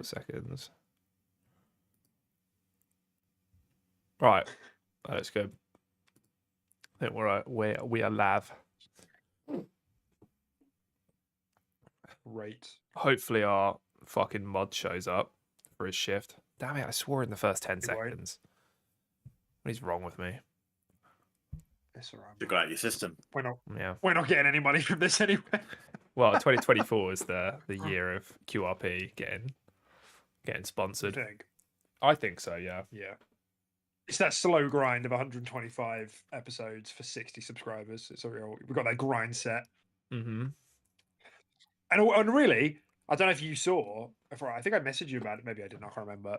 seconds. Right, that's good. I think we are live. Right. Hopefully our fucking mod shows up for his shift. Damn it, I swore in the first 10 seconds. What is wrong with me? It's all right. You got out your system. We're not Yeah. getting any money from this anyway. Well, 2024 is the year of QRP getting sponsored. I think so, yeah. Yeah. It's that slow grind of 125 episodes for 60 subscribers. It's a real. We've got that grind set. Mm-hmm. And really, I don't know if you saw. I think I messaged you about it. Maybe I didn't. I can't remember.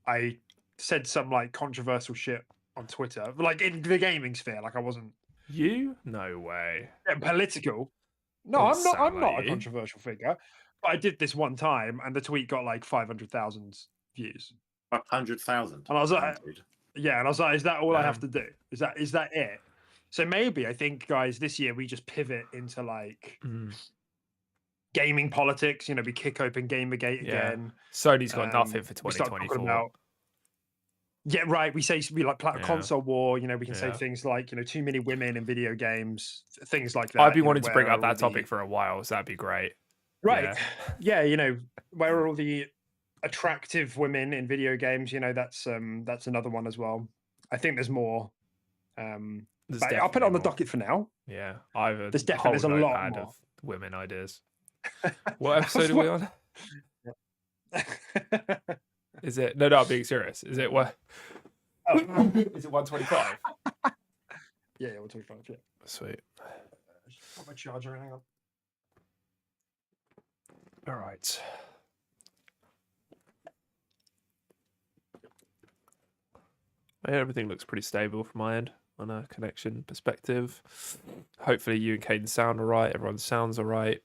I said some like controversial shit on Twitter, like in the gaming sphere. Like I wasn't. You? No way. Political. No, I'm not. I'm not a controversial figure. But I did this one time, and the tweet got like 500,000 views. 500,000. And I was like, yeah, and I was like, is that all I have to do? Is that it? So maybe I think, guys, this year we just pivot into like gaming politics. You know, we kick open Gamergate again. Sony's got nothing for 2024. Yeah, right. We like console war. You know, we can say things like, you know, too many women in video games, things like that. I've been wanting to bring up that topic for a while, so that'd be great. Right. Yeah, you know, where are all the attractive women in video games? You know, that's another one as well. I think there's more. But I'll put it on the docket for now. Yeah, there's a lot more of women ideas. What episode are we on? Is it? No, I'm being serious. Is it what? Oh. Is it 125? Yeah, 125. Yeah. Sweet. Just put my charger in. Hang on. All right. Everything looks pretty stable from my end on a connection perspective. Hopefully you and Caden sound all right. Everyone sounds all right.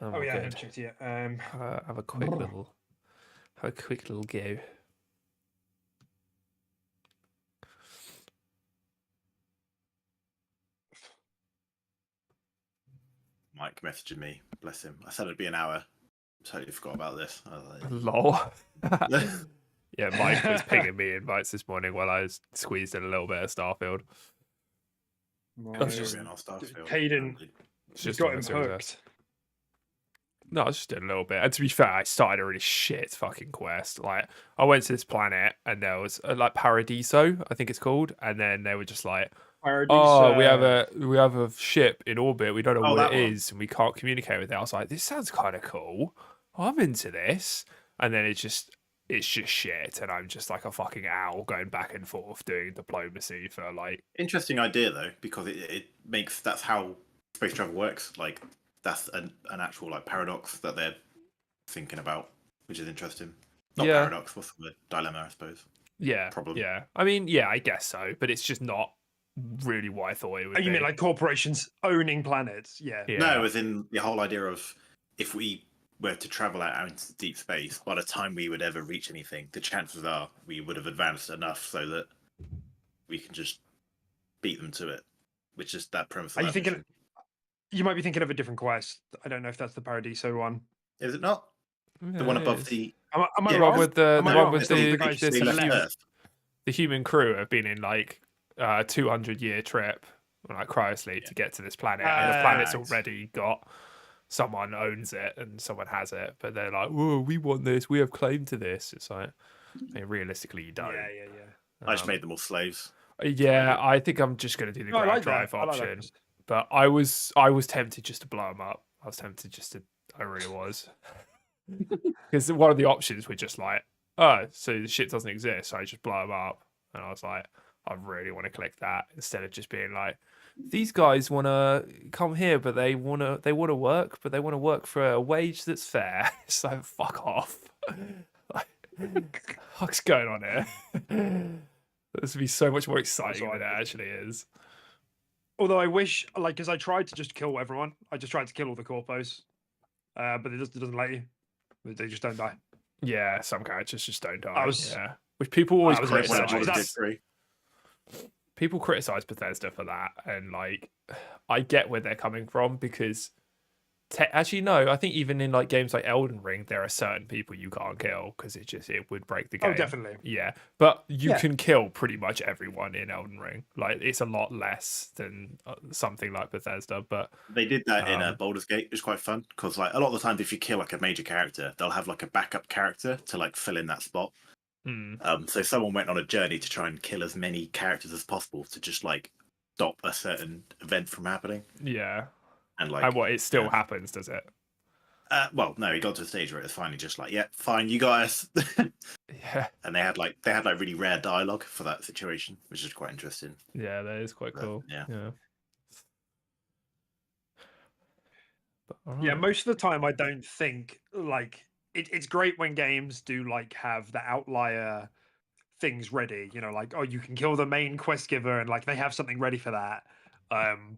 Oh yeah, I haven't checked yet. Have a quick little go. Mike messaged me, bless him. I said it'd be an hour. Totally forgot about this. I was like, lol. Yeah, Mike was pinging me invites this morning while I was squeezed in a little bit of Starfield. Caden just got him hooked. No, I was just doing a little bit. And to be fair, I started a really shit fucking quest. Like, I went to this planet and there was like Paradiso, I think it's called, and then they were just like, "Oh, we have a ship in orbit. We don't know what it is, and we can't communicate with it." I was like, "This sounds kind of cool. I'm into this." And then it's just shit, and I'm just like a fucking owl going back and forth doing diplomacy for like. Interesting idea though, because that's how space travel works. Like, that's an actual like paradox that they're thinking about, which is interesting. Not paradox, what's the dilemma, I suppose. Yeah. Problem. Yeah. I mean, yeah, I guess so, but it's just not really what I thought it would be. You mean like corporations owning planets? Yeah. No, as in the whole idea of if we were to travel out into deep space, by the time we would ever reach anything, the chances are we would have advanced enough so that we can just beat them to it, which is that premise. Are you thinking? You might be thinking of a different quest. I don't know if that's the Paradiso one. Is it not? The one above the... Am I wrong? With the human crew have been in like a 200-year trip, like cryosleep, to get to this planet, and the planet's already got someone owns it and someone has it, but they're like, "Whoa, we want this. We have claim to this." It's like, I mean, realistically, you don't. Yeah. I just made them all slaves. Yeah, I think I'm just going to do the ground drive option. But I was tempted just to blow them up. I really was. Because one of the options were just like, oh, so the shit doesn't exist, so I just blow them up. And I was like, I really want to click that instead of just being like, these guys want to come here, but they want to work, but they want to work for a wage that's fair. So fuck off. What's going on here? This would be so much more exciting than it actually is. Although I wish, like, because I tried to just kill everyone. I just tried to kill all the corpos. But it doesn't let you. They just don't die. Yeah, some characters just don't die. Which people always criticize. People criticize Bethesda for that. And, like, I get where they're coming from because Actually, no. I think even in like games like Elden Ring, there are certain people you can't kill because it would break the game. Oh, definitely. Yeah, but you Yeah. can kill pretty much everyone in Elden Ring. Like it's a lot less than something like Bethesda. But they did that in Baldur's Gate. It's quite fun because like a lot of the times, if you kill like a major character, they'll have like a backup character to like fill in that spot. So someone went on a journey to try and kill as many characters as possible to just like stop a certain event from happening. Yeah. And like, and what it still happens, does it? Well, no, he got to a stage where it was finally just like, yeah, fine, you got us. Yeah. And they had like really rare dialogue for that situation, which is quite interesting. Yeah, that is quite cool. Yeah. But, Yeah, most of the time I don't think like it's great when games do like have the outlier things ready, you know, like, oh, you can kill the main quest giver and like they have something ready for that.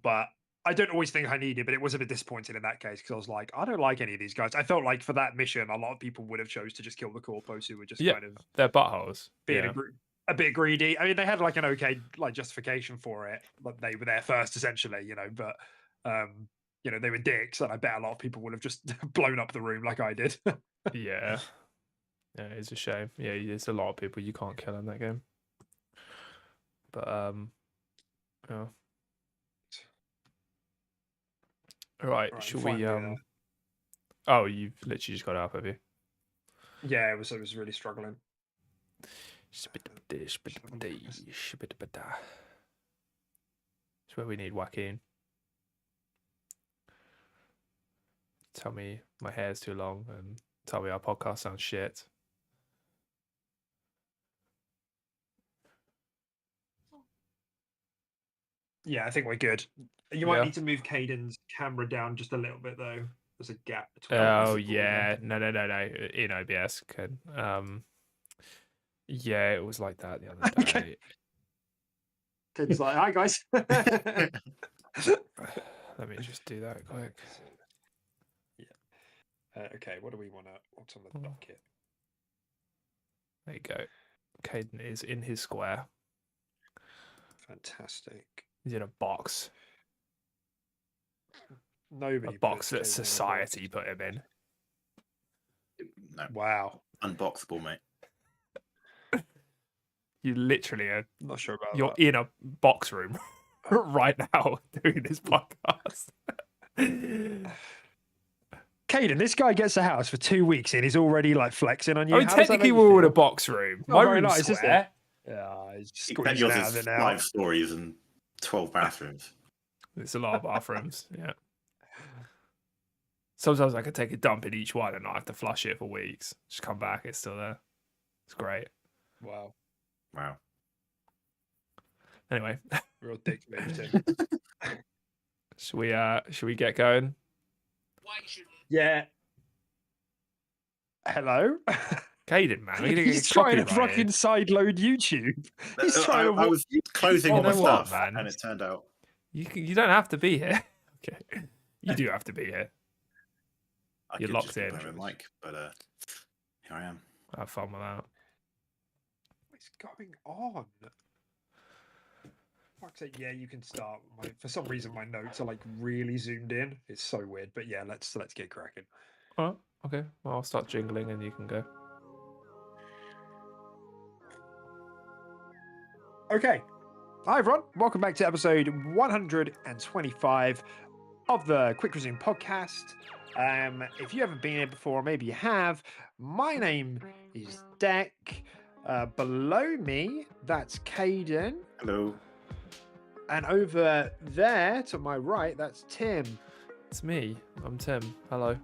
But I don't always think I need it, but it was a bit disappointing in that case because I was like, I don't like any of these guys. I felt like for that mission, a lot of people would have chose to just kill the corpos who were just kind of they're buttholes. being a bit greedy. I mean, they had like an okay like justification for it, but they were there first essentially, you know. But you know, they were dicks, and I bet a lot of people would have just blown up the room like I did. Yeah, it's a shame. Yeah, there's a lot of people you can't kill in that game. But yeah. All right, should we Oh, you've literally just got it up, have you? Yeah, it was really struggling. It's where we need Joaquin. Tell me my hair's too long and tell me our podcast sounds shit. Yeah, I think we're good. You might need to move Caden's camera down just a little bit though. There's a gap between. Oh yeah, no. In OBS can. Yeah, it was like that the other day. Caden's like, hi guys. Let me just do that quick. Yeah. Okay, what do we want to? What's on the docket? There you go. Caden is in his square. Fantastic. He's in a box. Nobody. A box that society put him in. No. Wow. Unboxable, mate. You literally are. Not sure about You're in a box room right now doing this podcast. Caden, this guy gets a house for 2 weeks and he's already like flexing on you. I mean, technically we're all in a box room. My room's nice, square. Yeah, it's Yours is 5 stories and 12 bathrooms. It's a lot of bathrooms, yeah. Sometimes I can take a dump in each one and not have to flush it for weeks. Just come back, it's still there. It's great. Wow. Anyway. Real dick move, Tim. Should we get going? Yeah. Hello? Caden, man. He's trying to fucking sideload YouTube. He's trying to. I was closing all my stuff, man? And it turned out you don't have to be here. Okay, you do have to be here. You're locked in. Mic, but here I am. Have fun with that. What's going on? Fuck's sake, yeah, you can start. For some reason, my notes are like really zoomed in. It's so weird, but yeah, let's get cracking. Oh, okay. Well, I'll start jingling and you can go. Okay. Hi, everyone. Welcome back to episode 125 of the Quick Resume podcast. If you haven't been here before, maybe you have. My name is Deck. Below me, that's Caden. Hello. And over there to my right, that's Tim. It's me. I'm Tim. Hello.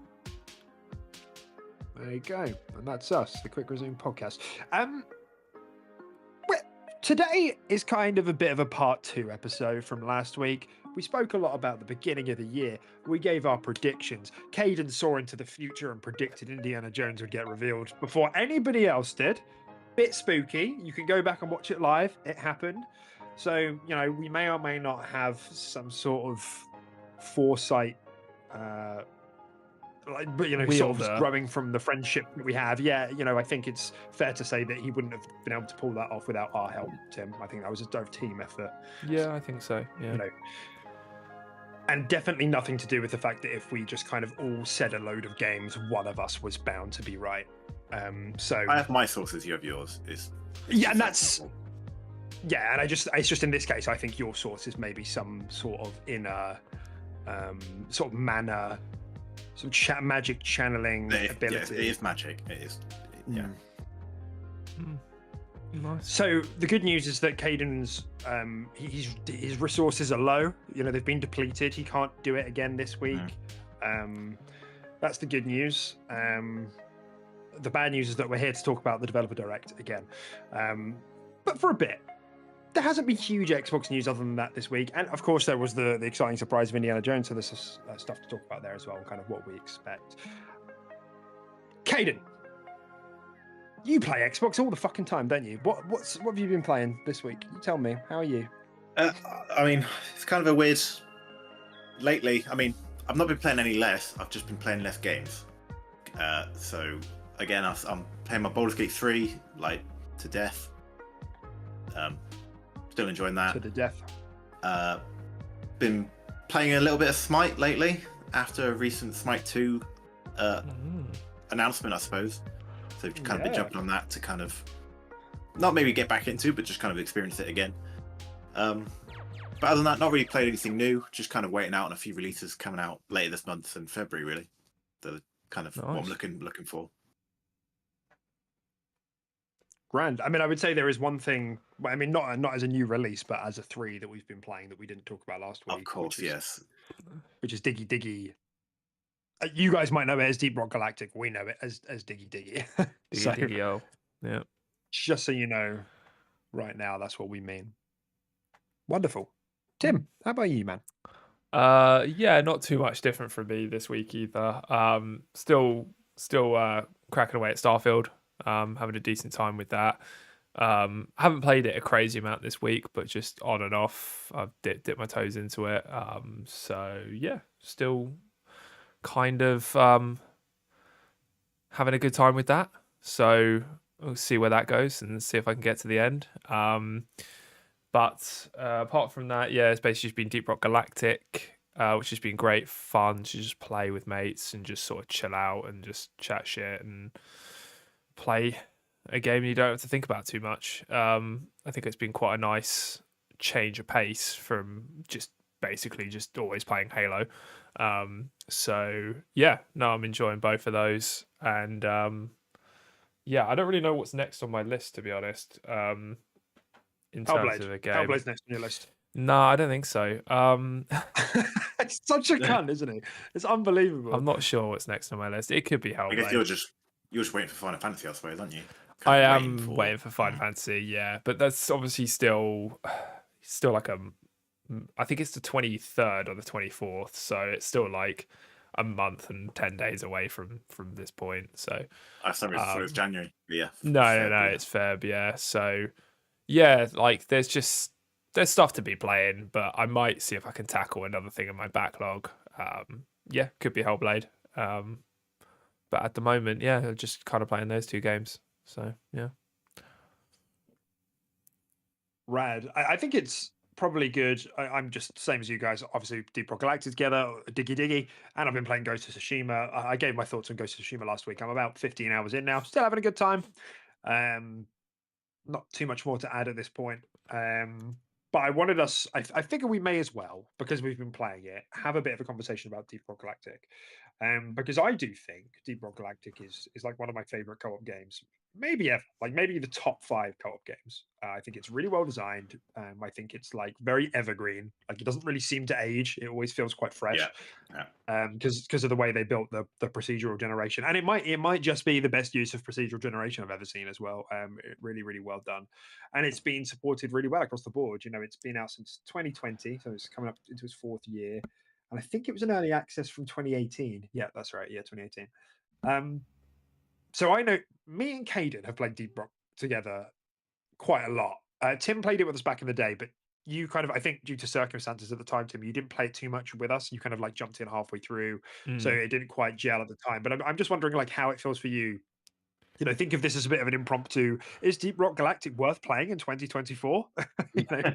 There you go. And that's us, the Quick Resume podcast. Today is kind of a bit of a part 2 episode from last week. We spoke a lot about the beginning of the year. We gave our predictions. Caden saw into the future and predicted Indiana Jones would get revealed before anybody else did. Bit spooky. You can go back and watch it live. It happened. So, you know, we may or may not have some sort of foresight, but, you know, sort of growing from the friendship that we have. Yeah, you know, I think it's fair to say that he wouldn't have been able to pull that off without our help, Tim. I think that was a team effort. Yeah, I think so. Yeah. You know, And definitely nothing to do with the fact that if we just kind of all said a load of games, one of us was bound to be right. So I have my sources, you have yours. It's yeah, and that that's simple. yeah, and it's just in this case, I think your source is maybe some sort of inner sort of mana, some magic channeling ability. Yes, it is magic. It is. Yeah. Nice. So the good news is that Caden's his resources are low. You know, they've been depleted. He can't do it again this week. That's the good news. The bad news is that we're here to talk about the developer direct again, but for a bit. There hasn't been huge Xbox news other than that this week, and of course there was the exciting surprise of Indiana Jones. So there's stuff to talk about there as well, kind of what we expect. Caden, you play Xbox all the fucking time, don't you? What have you been playing this week? You tell me. How are you? I mean, it's kind of a weird. Lately, I mean, I've not been playing any less. I've just been playing less games. So again, I'm playing my Baldur's Gate 3 like to death. Still enjoying that. To the death. Been playing a little bit of Smite lately after a recent Smite 2 announcement, I suppose. So kind of been jumping on that to kind of not maybe get back into, but just kind of experience it again. But other than that, not really played anything new. Just kind of waiting out on a few releases coming out later this month in February, really. The kind of what I'm looking for. Grand. I mean, I would say there is one thing. I mean, not as a new release, but as a 3 that we've been playing that we didn't talk about last week. Of course, yes. Which is Diggy Diggy. You guys might know it as Deep Rock Galactic. We know it as Diggy Diggy. Diggy, yeah. Just so you know, right now, that's what we mean. Wonderful. Tim, how about you, man? Yeah, not too much different from me this week either. Still cracking away at Starfield. Having a decent time with that. Haven't played it a crazy amount this week, but just on and off, I've dipped my toes into it. So yeah, still kind of having a good time with that. So we'll see where that goes and see if I can get to the end. But apart from that, yeah, it's basically just been Deep Rock Galactic, which has been great fun to just play with mates and just sort of chill out and just chat shit and play a game you don't have to think about too much. I think it's been quite a nice change of pace from just basically just always playing Halo. So yeah, no, I'm enjoying both of those. And yeah, I don't really know what's next on my list, to be honest. In terms of a game. Hellblade's next on your list. No, I don't think so. It's such a cunt, isn't it? It's unbelievable. I'm not sure what's next on my list. It could be Hellblade. I guess you're just waiting for Final Fantasy, I suppose, aren't you? I am waiting for Final Fantasy, yeah, but that's obviously still like I think it's the 23rd or the 24th, so it's still like a month and 10 days away from this point. So I thought it was January. Yeah. No, it's Feb, yeah. So yeah, like there's stuff to be playing, but I might see if I can tackle another thing in my backlog. Yeah, could be Hellblade. But at the moment, yeah, just kind of playing those two games. So yeah. Rad. I think it's probably good. I'm just the same as you guys. Obviously, Deep Rock Galactic together, Diggy Diggy, and I've been playing Ghost of Tsushima. I gave my thoughts on Ghost of Tsushima last week. I'm about 15 hours in now. Still having a good time. Not too much more to add at this point. But I wanted us. I figure we may as well, because we've been playing it, have a bit of a conversation about Deep Rock Galactic. Because I do think Deep Rock Galactic is like one of my favorite co-op games, maybe ever, like maybe the top 5 co-op games. I think it's really well designed. I think it's like very evergreen. Like it doesn't really seem to age. It always feels quite fresh. Because of the way they built the procedural generation, and it might just be the best use of procedural generation I've ever seen as well. Really, really well done, and it's been supported really well across the board. You know, it's been out since 2020, so it's coming up into its 4th year. And I think it was an early access from 2018. Yeah, that's right. Yeah, 2018. So I know me and Caden have played Deep Rock together quite a lot. Tim played it with us back in the day, but you kind of, I think due to circumstances at the time, Tim, you didn't play it too much with us. You kind of like jumped in halfway through. So it didn't quite gel at the time. But I'm just wondering like how it feels for you. You know, think of this as a bit of an impromptu. Is Deep Rock Galactic worth playing in 2024? You know?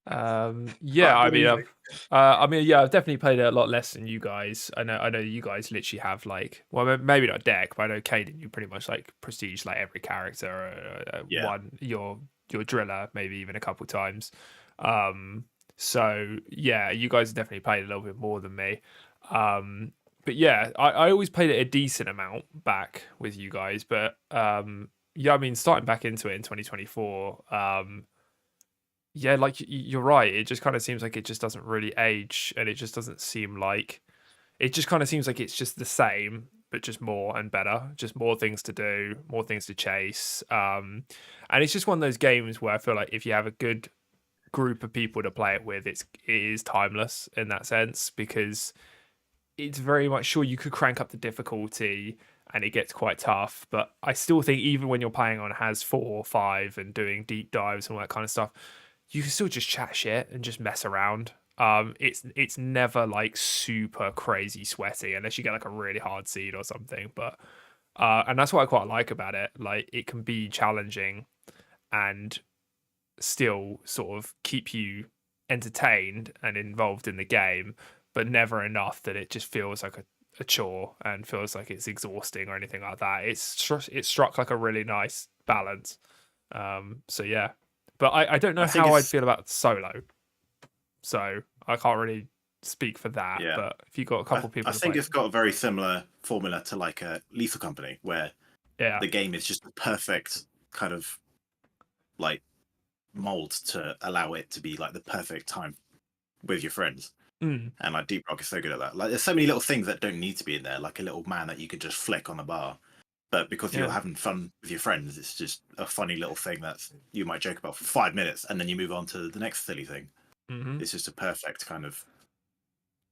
Yeah, Quite easily. I've definitely played it a lot less than you guys. I know you guys literally have like, well, maybe not deck, but I know Caden, you pretty much like prestige like every character, Yeah. one your driller maybe even a couple times. So yeah, you guys have definitely played a little bit more than me. But yeah, I always played it a decent amount back with you guys, but yeah, I mean, starting back into it in 2024, yeah, like you're right. It just kind of seems like it just doesn't really age, and it just doesn't seem like it just kind of seems like it's just the same, but just more and better, just more things to do, more things to chase. And it's just one of those games where I feel like if you have a good group of people to play it with, it is timeless in that sense because it's very much sure you could crank up the difficulty and it gets quite tough, but I still think even when you're playing on has 4 or 5 and doing deep dives and all that kind of stuff, you can still just chat shit and just mess around. It's never like super crazy sweaty unless you get like a really hard seed or something. But and that's what I quite like about it. Like it can be challenging and still sort of keep you entertained and involved in the game, but never enough that it just feels like a chore and feels like it's exhausting or anything like that. It struck like a really nice balance. So yeah, but I don't know I think how I'd it's feel about solo, so I can't really speak for that. Yeah. But if you got a couple people I to think play, it's got a very similar formula to like a Lethal Company, where yeah, the game is just the perfect kind of like mold to allow it to be like the perfect time with your friends. mm, And like Deep Rock is so good at that. Like there's so many little things that don't need to be in there, like a little man that you could just flick on the bar. But because you're yeah, having fun with your friends, it's just a funny little thing that you might joke about for 5 minutes and then you move on to the next silly thing. mm-hmm. It's just a perfect kind of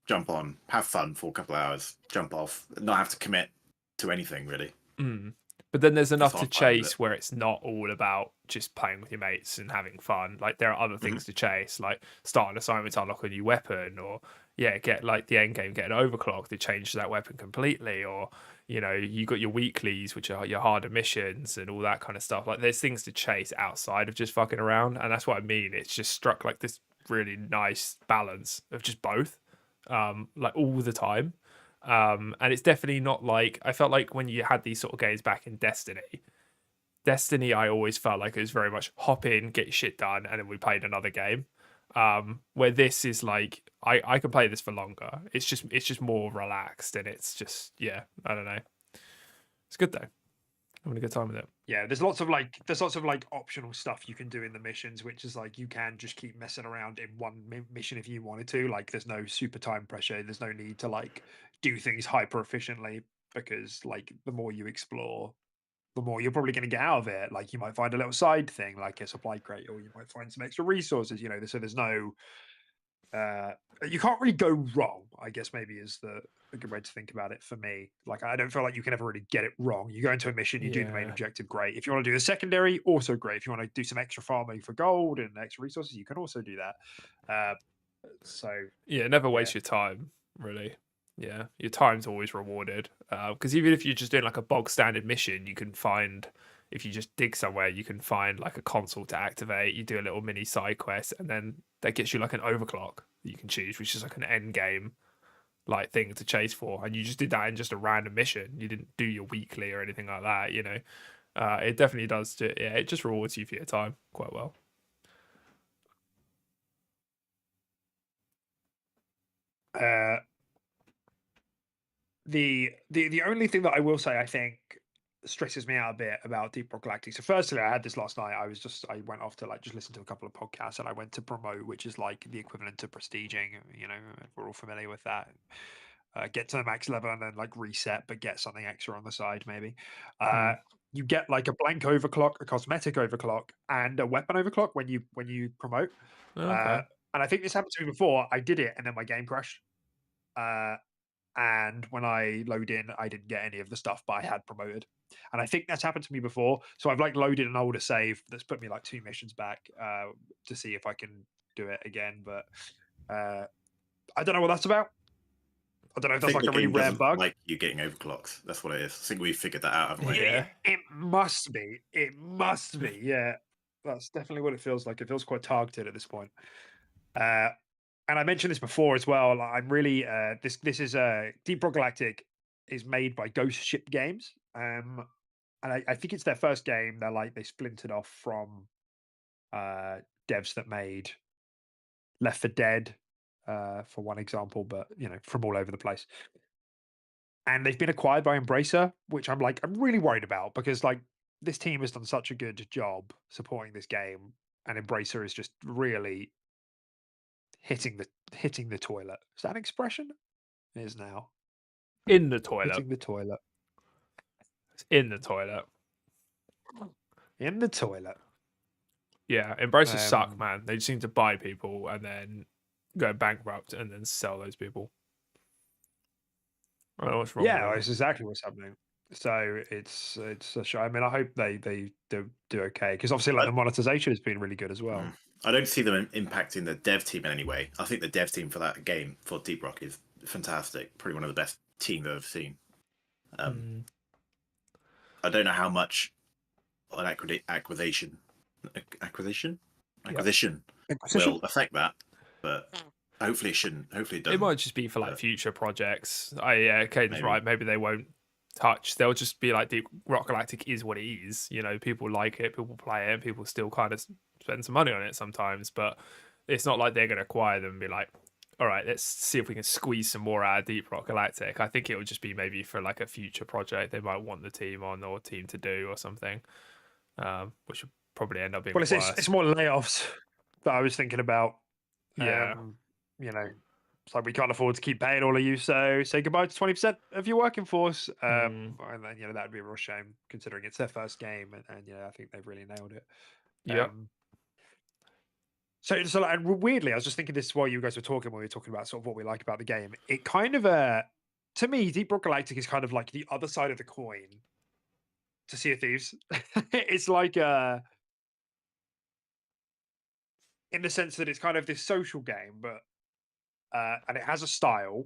jump on, have fun for a couple of hours, jump off, not have to commit to anything really. Mm. But then there's That's enough what to I find with it. chase where it's not all about just playing with your mates and having fun. Like there are other things to chase, like start an assignment to unlock a new weapon, or yeah, get like the end game, get an overclock to change that weapon completely, or you got your weeklies, which are your harder missions and all that kind of stuff. Like there's things to chase outside of just fucking around, and that's what I mean. It's just struck like this really nice balance of just both, like all the time. And it's definitely not like I felt like when you had these sort of games back in Destiny, I always felt like it was very much hop in, get your shit done, and then we played another game. Where this is like I can play this for longer. It's just more relaxed and it's just I don't know. It's good though. I'm having a good time with it. Yeah, there's lots of like optional stuff you can do in the missions, which is like you can just keep messing around in one mission if you wanted to. Like there's no super time pressure. There's no need to like do things hyper efficiently because like the more you explore, the more you're probably going to get out of it. Like you might find a little side thing like a supply crate, or you might find some extra resources. So there's no you can't really go wrong, I guess maybe is a good way to think about it for me. Like I don't feel like you can ever really get it wrong. You go into a mission, you do the main Yeah. objective, great. If you want to do the secondary, also great. If you want to do some extra farming for gold and extra resources, you can also do that. So Yeah, never yeah. waste your time, really. Yeah, your time's always rewarded. Because even if you're just doing like a bog standard mission, you can find, if you just dig somewhere, you can find like a console to activate. You do a little mini side quest, and then that gets you like an overclock that you can choose, which is like an end game like thing to chase for. And you just did that in just a random mission. You didn't do your weekly or anything like that. It definitely does. Yeah, it just rewards you for your time quite well. The only thing that I will say I think stresses me out a bit about Deep Rock Galactic. So firstly, I had this last night. I went off to like just listen to a couple of podcasts, and I went to promote, which is like the equivalent to prestiging. We're all familiar with that. Get to the max level and then like reset, but get something extra on the side maybe. You get like a blank overclock, a cosmetic overclock, and a weapon overclock when you promote. Okay. And I think this happened to me before. I did it, and then my game crashed. And when I load in, I didn't get any of the stuff, but I had promoted. And I think that's happened to me before. So I've like loaded an older save that's put me like 2 missions back to see if I can do it again. But I don't know what that's about. I don't know if that's like a really rare bug. Like you getting overclocked. That's what it is. I think we figured that out, haven't we? Yeah. It must be. It must be. Yeah. That's definitely what it feels like. It feels quite targeted at this point. And I mentioned this before as well. Like, I'm really this is Deep Rock Galactic is made by Ghost Ship Games, and I think it's their first game. They splintered off from devs that made Left 4 Dead, for one example, but from all over the place. And they've been acquired by Embracer, which I'm really worried about because this team has done such a good job supporting this game, and Embracer is just really hitting the toilet. Is that an expression? It is now. In the toilet. Hitting the toilet. It's in the toilet. In the toilet. Yeah, Embracers suck, man. They just seem to buy people and then go bankrupt and then sell those people. I don't know what's wrong. Yeah, it's exactly what's happening. So it's a show. I mean, I hope they do okay because obviously the monetization has been really good as well. I don't see them impacting the dev team in any way. I think the dev team for that game for Deep Rock is fantastic. Probably one of the best teams I've ever seen. I don't know how much an acquisition will affect that, but hopefully it shouldn't. Hopefully it doesn't. It might just be for future projects. Caden's right. Maybe they won't touch. They'll just be like Deep Rock Galactic is what it is. People like it, people play it, people still kind of spend some money on it sometimes. But it's not like they're going to acquire them and be like, all right, let's see if we can squeeze some more out of Deep Rock Galactic. I think it would just be maybe for a future project they might want the team on or team to do or something, which would probably end up being worse. It's more layoffs that I was thinking about. Yeah. It's like we can't afford to keep paying all of you, so say goodbye to 20% of your working force. And then that'd be a real shame considering it's their first game, and I think they've really nailed it. Yeah. So weirdly, I was just thinking this while you guys were talking when we were talking about sort of what we like about the game. It kind of to me, Deep Rock Galactic is kind of like the other side of the coin to Sea of Thieves. It's like in the sense that it's kind of this social game, but and it has a style,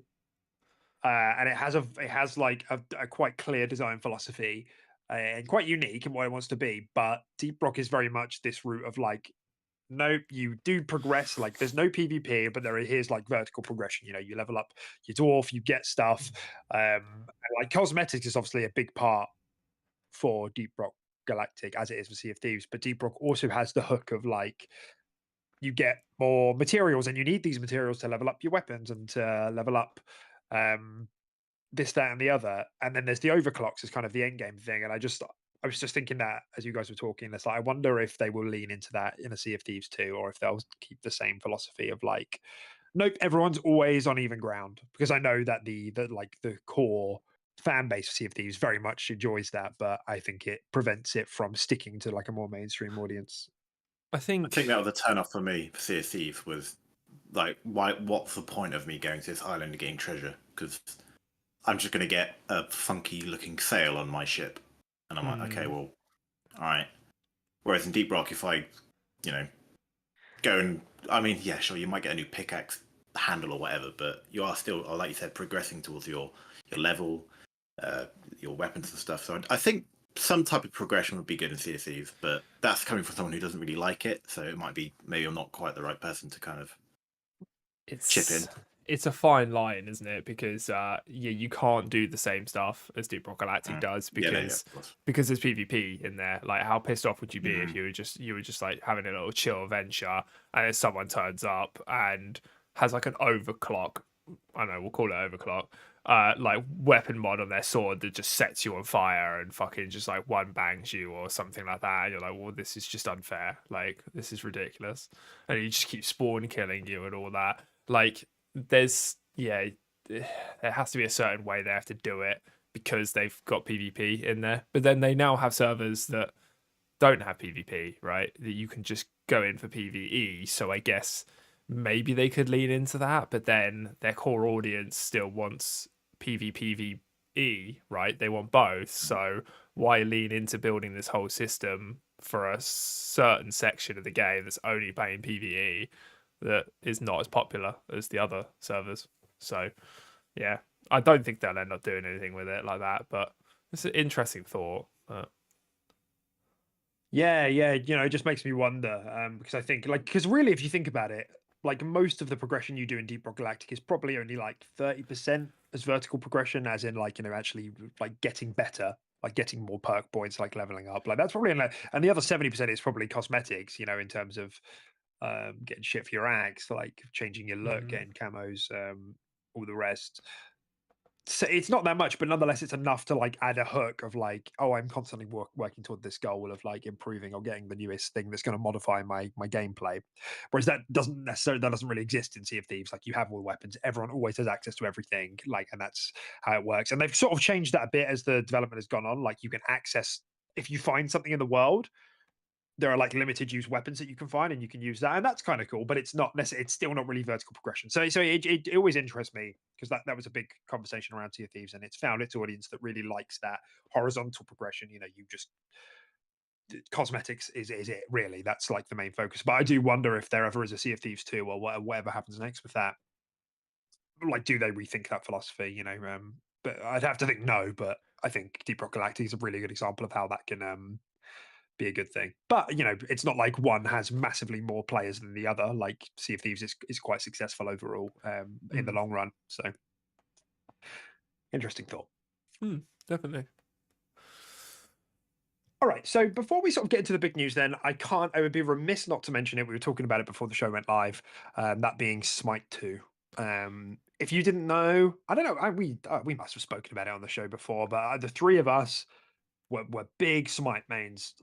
and it has a quite clear design philosophy, and quite unique in what it wants to be. But Deep Rock is very much this route of no, you do progress. There's no PvP, but here's vertical progression. You level up your dwarf, you get stuff. And cosmetics is obviously a big part for Deep Rock Galactic, as it is for Sea of Thieves. But Deep Rock also has the hook of you get more materials, and you need these materials to level up your weapons and to level up this, that, and the other. And then there's the overclocks as kind of the end game thing. And I was just thinking that as you guys were talking, I wonder if they will lean into that in a Sea of Thieves too, or if they'll keep the same philosophy of nope, everyone's always on even ground. Because I know that the core fan base of Sea of Thieves very much enjoys that, but I think it prevents it from sticking to a more mainstream audience. I think that was a turn off for me for Sea of Thieves was what's the point of me going to this island and getting treasure? Because I'm just going to get a funky looking sail on my ship. And I'm like, okay, well, all right. Whereas in Deep Rock, if I, go and, I mean, yeah, sure, you might get a new pickaxe handle or whatever, but you are still, like you said, progressing towards your level, your weapons and stuff. So I think some type of progression would be good in Sea of Thieves, but that's coming from someone who doesn't really like it. So it might be, maybe I'm not quite the right person to kind of chip in. It's a fine line, isn't it? Because you can't do the same stuff as Deep Rock Galactic does because there's PvP in there. How pissed off would you be if you were just having a little chill adventure and then someone turns up and has an overclock? I don't know, we'll call it overclock. Weapon mod on their sword that just sets you on fire and fucking just one bangs you or something like that. And you're like, well, this is just unfair. This is ridiculous. And you just keep spawn killing you and all that. There has to be a certain way they have to do it because they've got PvP in there. But then they now have servers that don't have PvP, right? That you can just go in for PvE. So I guess maybe they could lean into that, but then their core audience still wants PvPvE, right? They want both. So why lean into building this whole system for a certain section of the game that's only playing PvE? That is not as popular as the other servers. So, yeah, I don't think they'll end up doing anything with it like that, but it's an interesting thought. Yeah, it just makes me wonder because I think because really, if you think about it, like most of the progression you do in Deep Rock Galactic is probably only like 30% as vertical progression, as in like, actually like getting better, like getting more perk points, like leveling up. Like that's probably and the other 70% is probably cosmetics, in terms of getting shit for your axe, like changing your look, getting camos, all the rest. So it's not that much, but nonetheless, it's enough to like add a hook of like, oh, I'm constantly working toward this goal of like improving or getting the newest thing that's going to modify my gameplay. Whereas that doesn't really exist in Sea of Thieves. Like you have all the weapons, everyone always has access to everything, like, and that's how it works. And they've sort of changed that a bit as the development has gone on. Like you can access, if you find something in the world, there are like limited use weapons that you can find, and you can use that, and that's kind of cool. But it's not necessarily, it's still not really vertical progression. So it always interests me because that was a big conversation around Sea of Thieves, and it's found its audience that really likes that horizontal progression. You just cosmetics is it really? That's like the main focus. But I do wonder if there ever is a Sea of Thieves 2 or whatever happens next with that. Like, do they rethink that philosophy? But I'd have to think no. But I think Deep Rock Galactic is a really good example of how that can be a good thing. But it's not like one has massively more players than the other. Like Sea of Thieves is quite successful overall in the long run. So interesting thought. Definitely. All right. So before we sort of get into the big news, then I would be remiss not to mention it. We were talking about it before the show went live. That being Smite 2. If you didn't know, I don't know. We must have spoken about it on the show before, but the three of us were big Smite mains,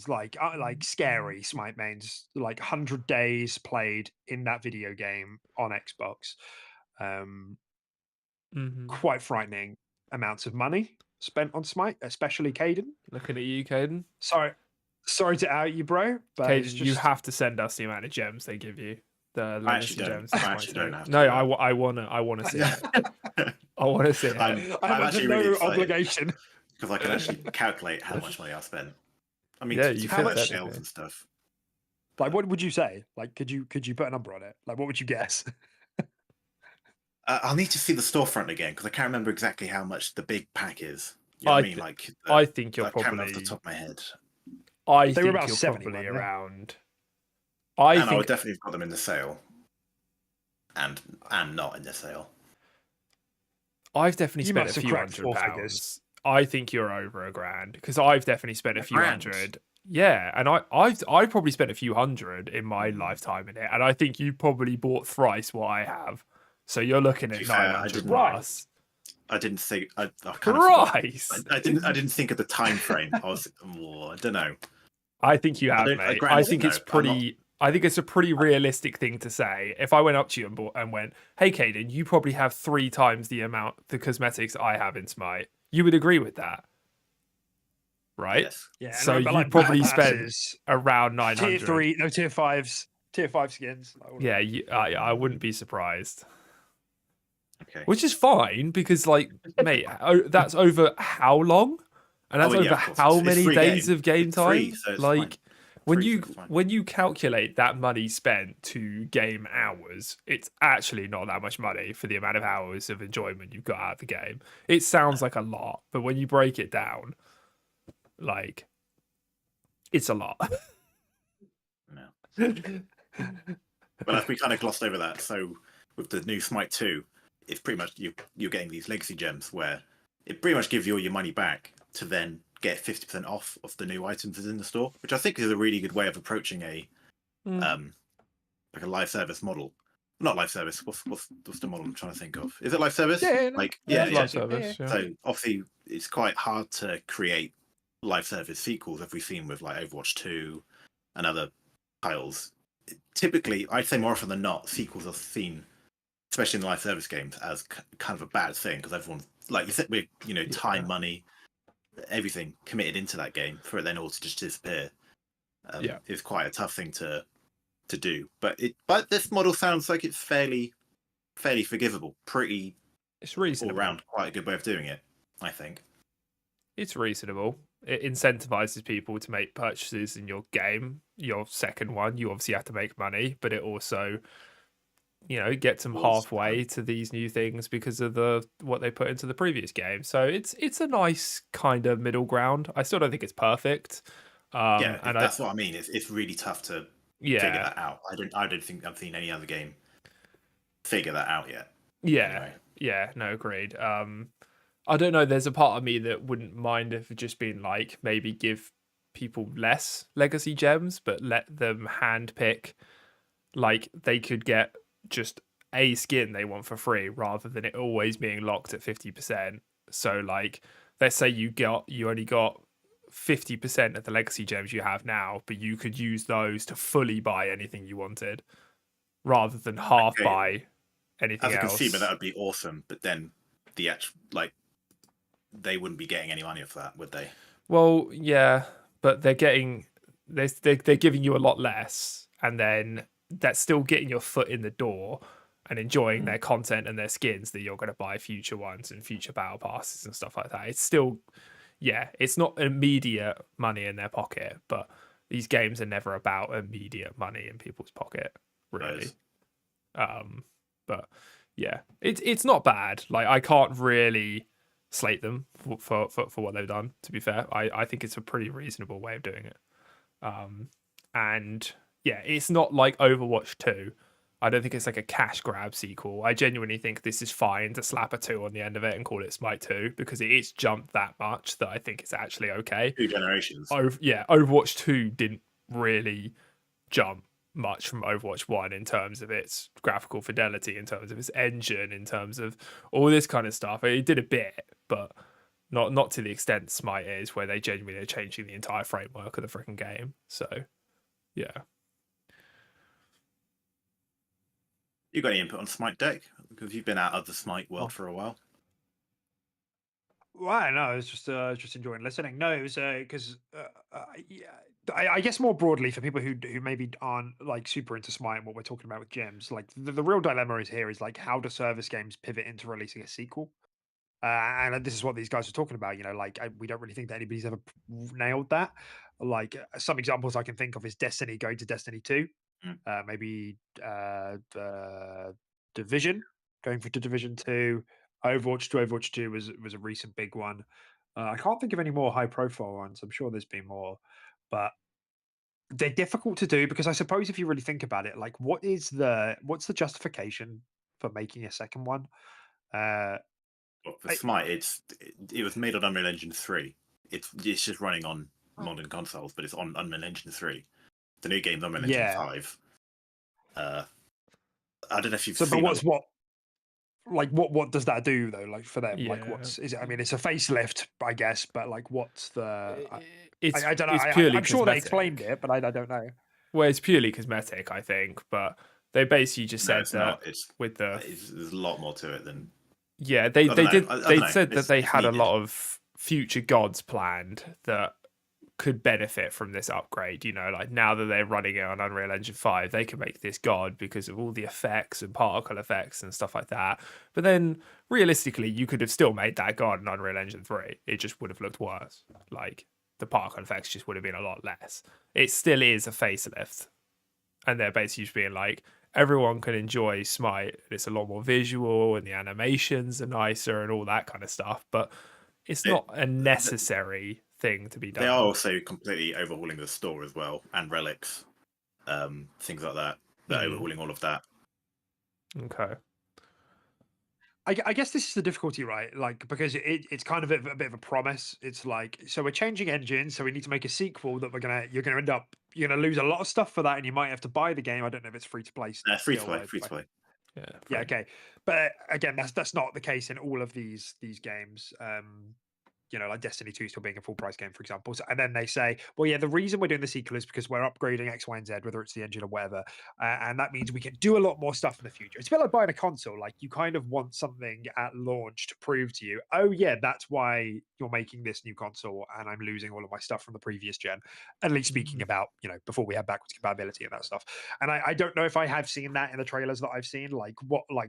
like scary Smite mains, like 100 days played in that video game on Xbox. Quite frightening amounts of money spent on Smite, especially Caden. Looking at you, Caden. Sorry to out you, bro, but Caden, you have to send us the amount of gems they give you. The legacy gems. I actually don't have to. No, I wanna see it. I want to see it. I'm actually really excited obligation because I can actually calculate how much money I spent. I mean, Yeah, to you how much could, shells and stuff. Like, what would you say? Like, could you put a number on it? Like, what would you guess? I'll need to see the storefront again because I can't remember exactly how much the big pack is. You know what I mean? Like, I think you're I can't probably remember off the top of my head. They were about 70, probably weren't they? around. I would definitely have got them in the sale, and not in the sale. I've definitely spent a must have few cracked £100. four figures. I think you're over £1,000 because I've definitely spent a few grand? hundred. Yeah, and I've probably spent a few hundred in my lifetime in it, and I think you probably bought thrice what I have. So you're looking at 900 plus. I didn't think. I Christ! I didn't think of the time frame. I was. I don't know. I think you have, mate. I think it's pretty. I think it's a pretty realistic thing to say. If I went up to you and went, "Hey, Caden, you probably have 3 times the cosmetics I have in Smite," you would agree with that, right? Yes. Yeah. So you like probably spent around 900. tier 3, no tier 5s, tier 5 skins. Yeah, I wouldn't be surprised. Okay. Which is fine because, like, mate, that's over how long, and that's over how many days of game time. Free, so like, fine. when you calculate that money spent to game hours, it's actually not that much money for the amount of hours of enjoyment you've got out of the game. It sounds like a lot, but when you break it down, like, it's a lot. No. But we kind of glossed over that. So with the new Smite 2, it's pretty much you're getting these legacy gems where it pretty much gives you all your money back to then get 50% off of the new items in the store, which I think is a really good way of approaching a like a live service model. Not live service. What's the model I'm trying to think of? Is it live service? Live service. Yeah. So obviously it's quite hard to create live service sequels, as we've seen with like Overwatch 2 and other titles. Typically, I'd say more often than not, sequels are seen, especially in the live service games, as kind of a bad thing because everyone, like you said, with time, money, everything committed into that game for it then all to just disappear. It's quite a tough thing to do. But this model sounds like it's fairly forgivable. It's reasonable. All around, quite a good way of doing it, I think. It's reasonable. It incentivizes people to make purchases in your game. Your second one, you obviously have to make money, but it also, gets them halfway to these new things because of what they put into the previous game. So it's a nice kind of middle ground. I still don't think it's perfect. And that's what I mean. It's really tough to figure Yeah, that out. I don't think I've seen any other game figure that out yet. yeah, Anyway, yeah. No, agreed. I don't know. There's a part of me that wouldn't mind if it just been like maybe give people less legacy gems, but let them handpick. Like they could get just a skin they want for free rather than it always being locked at 50%. So like, let's say you only got 50% of the legacy gems you have now, but you could use those to fully buy anything you wanted rather than half okay, buy anything as a consumer, that else. would be awesome. But then the actual they wouldn't be getting any money off that, would they? Well, yeah, but they're giving you a lot less, and then that's still getting your foot in the door and enjoying their content and their skins that you're going to buy future ones and future battle passes and stuff like that. It's still, yeah, it's not immediate money in their pocket, but these games are never about immediate money in people's pocket, really. But yeah, it's not bad. Like I can't really slate them for what they've done. To be fair, I think it's a pretty reasonable way of doing it. And yeah, it's not like Overwatch 2. I don't think it's like a cash grab sequel. I genuinely think this is fine to slap a 2 on the end of it and call it Smite 2 because it is jumped that much that I think it's actually okay. 2 generations. Yeah, Overwatch 2 didn't really jump much from Overwatch 1 in terms of its graphical fidelity, in terms of its engine, in terms of all this kind of stuff. It did a bit, but not to the extent Smite is, where they genuinely are changing the entire framework of the freaking game. So, yeah. You got any input on Smite deck? Because you've been out of the Smite world for a while. Well, I don't know. I was just enjoying listening. No, it was because yeah, I guess more broadly for people who maybe aren't like super into Smite and what we're talking about with gems, like the real dilemma is here is like how do service games pivot into releasing a sequel? And this is what these guys are talking about. You know, like we don't really think that anybody's ever nailed that. Like some examples I can think of is Destiny going to Destiny 2, maybe Division going for to Division 2, Overwatch to Overwatch 2 was a recent big one. I can't think of any more high profile ones. I'm sure there's been more, but they're difficult to do because I suppose if you really think about it, like what's the justification for making a second one? Uh, Well, for I, Smite, it was made on Unreal Engine 3. It's just running on modern consoles, but it's on Unreal Engine 3. The new game's Unreal Engine yeah. 5. I don't know if you've So, but seen. what does that do though? Like for them, like Yeah. is it? I mean, it's a facelift, I guess, but like what's the? I don't know. It's purely I'm sure they cosmetic. explained it, but I don't know. Well, it's purely cosmetic, I think, but they basically just No, said it's that not. It's with the there's a lot more to it than. yeah, I they don't know. did I don't they know. said that they It's had a needed. lot of future gods planned that could benefit from this upgrade. You know, like now that they're running it on Unreal Engine 5, they can make this god because of all the effects and particle effects and stuff like that. But then realistically, you could have still made that god in Unreal Engine 3. It just would have looked worse. Like the particle effects just would have been a lot less. It still is a facelift. And they're basically just being like, everyone can enjoy Smite. It's a lot more visual and the animations are nicer and all that kind of stuff. But it's not a necessary thing to be They are done. also completely overhauling the store as well, and relics, things like that. They're overhauling all of that. Okay. I guess this is the difficulty, right? Like because it's kind of a bit of a promise. It's like so we're changing engines, so we need to make a sequel that you're gonna end up you're gonna lose a lot of stuff for that, and you might have to buy the game. I don't know if it's free to play Free to still. play, free to play. Yeah. Yeah, okay. But again, that's not the case in all of these games. You know, like Destiny 2 still being a full price game, for example. So, and then they say, well, yeah, the reason we're doing the sequel is because we're upgrading X, Y, and Z, whether it's the engine or whatever. And that means we can do a lot more stuff in the future. It's a bit like buying a console. Like you kind of want something at launch to prove to you, oh, yeah, that's why you're making this new console and I'm losing all of my stuff from the previous gen. At least speaking about, you know, before we had backwards compatibility and that stuff. And I don't know if I have seen that in the trailers that I've seen. Like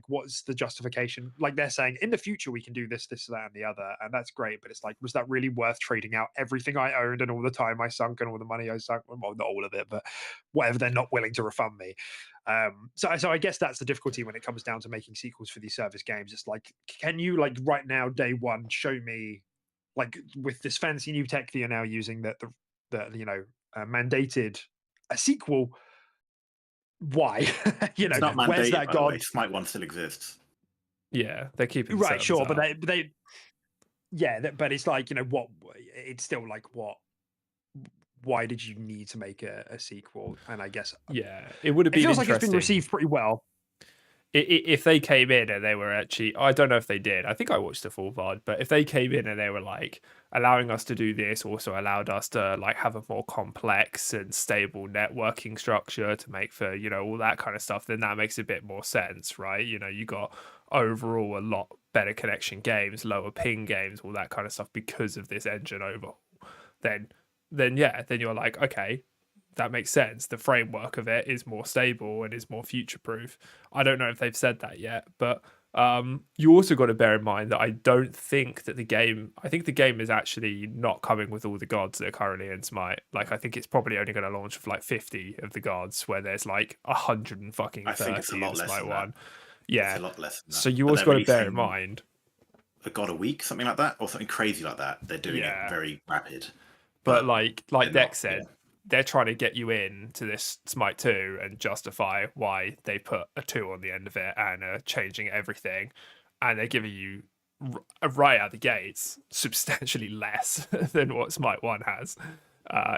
what's the justification? Like they're saying in the future we can do this, that, and the other, and that's great. But it's like, was that really worth trading out everything I owned and all the time I sunk and all the money I sunk? Well, not all of it, but whatever they're not willing to refund me. So I guess that's the difficulty when it comes down to making sequels for these service games. It's like, can you like right now, day one, show me like with this fancy new tech that you're now using that the you know mandated a sequel why? You know, It's not where's mandated, that by the way. gone? Smite 1 still exists. Yeah, they're keeping the Right, servers sure, but up. they yeah, but it's like, you know, what it's still like what why did you need to make a sequel? And I guess Yeah, it would have it been feels like it's been interesting received pretty well. if they came in and they were actually, I don't know if they did. I think I watched the full VOD, but if they came in and they were like allowing us to do this, also allowed us to like have a more complex and stable networking structure to make for, you know, all that kind of stuff, then that makes a bit more sense, right? You know, you got overall a lot better connection games, lower ping games, all that kind of stuff because of this engine overhaul. Then yeah, then you're like, okay, that makes sense. The framework of it is more stable and is more future proof. I don't know if they've said that yet, but you also got to bear in mind that I don't think that I think the game is actually not coming with all the gods that are currently in Smite. Like, I think it's probably only going to launch with like 50 of the gods, where there's like 130 I think it's a lot in less Smite than 1. that. Yeah. It's a lot less than that. So you But also they're got to bear in releasing mind. a god a week, something like that, or something crazy like that. They're doing it Yeah. very rapid. But like they're Dex not, said, yeah. they're trying to get you in to this Smite 2 and justify why they put a 2 on the end of it and are changing everything. And they're giving you, right out the gates, substantially less than what Smite 1 has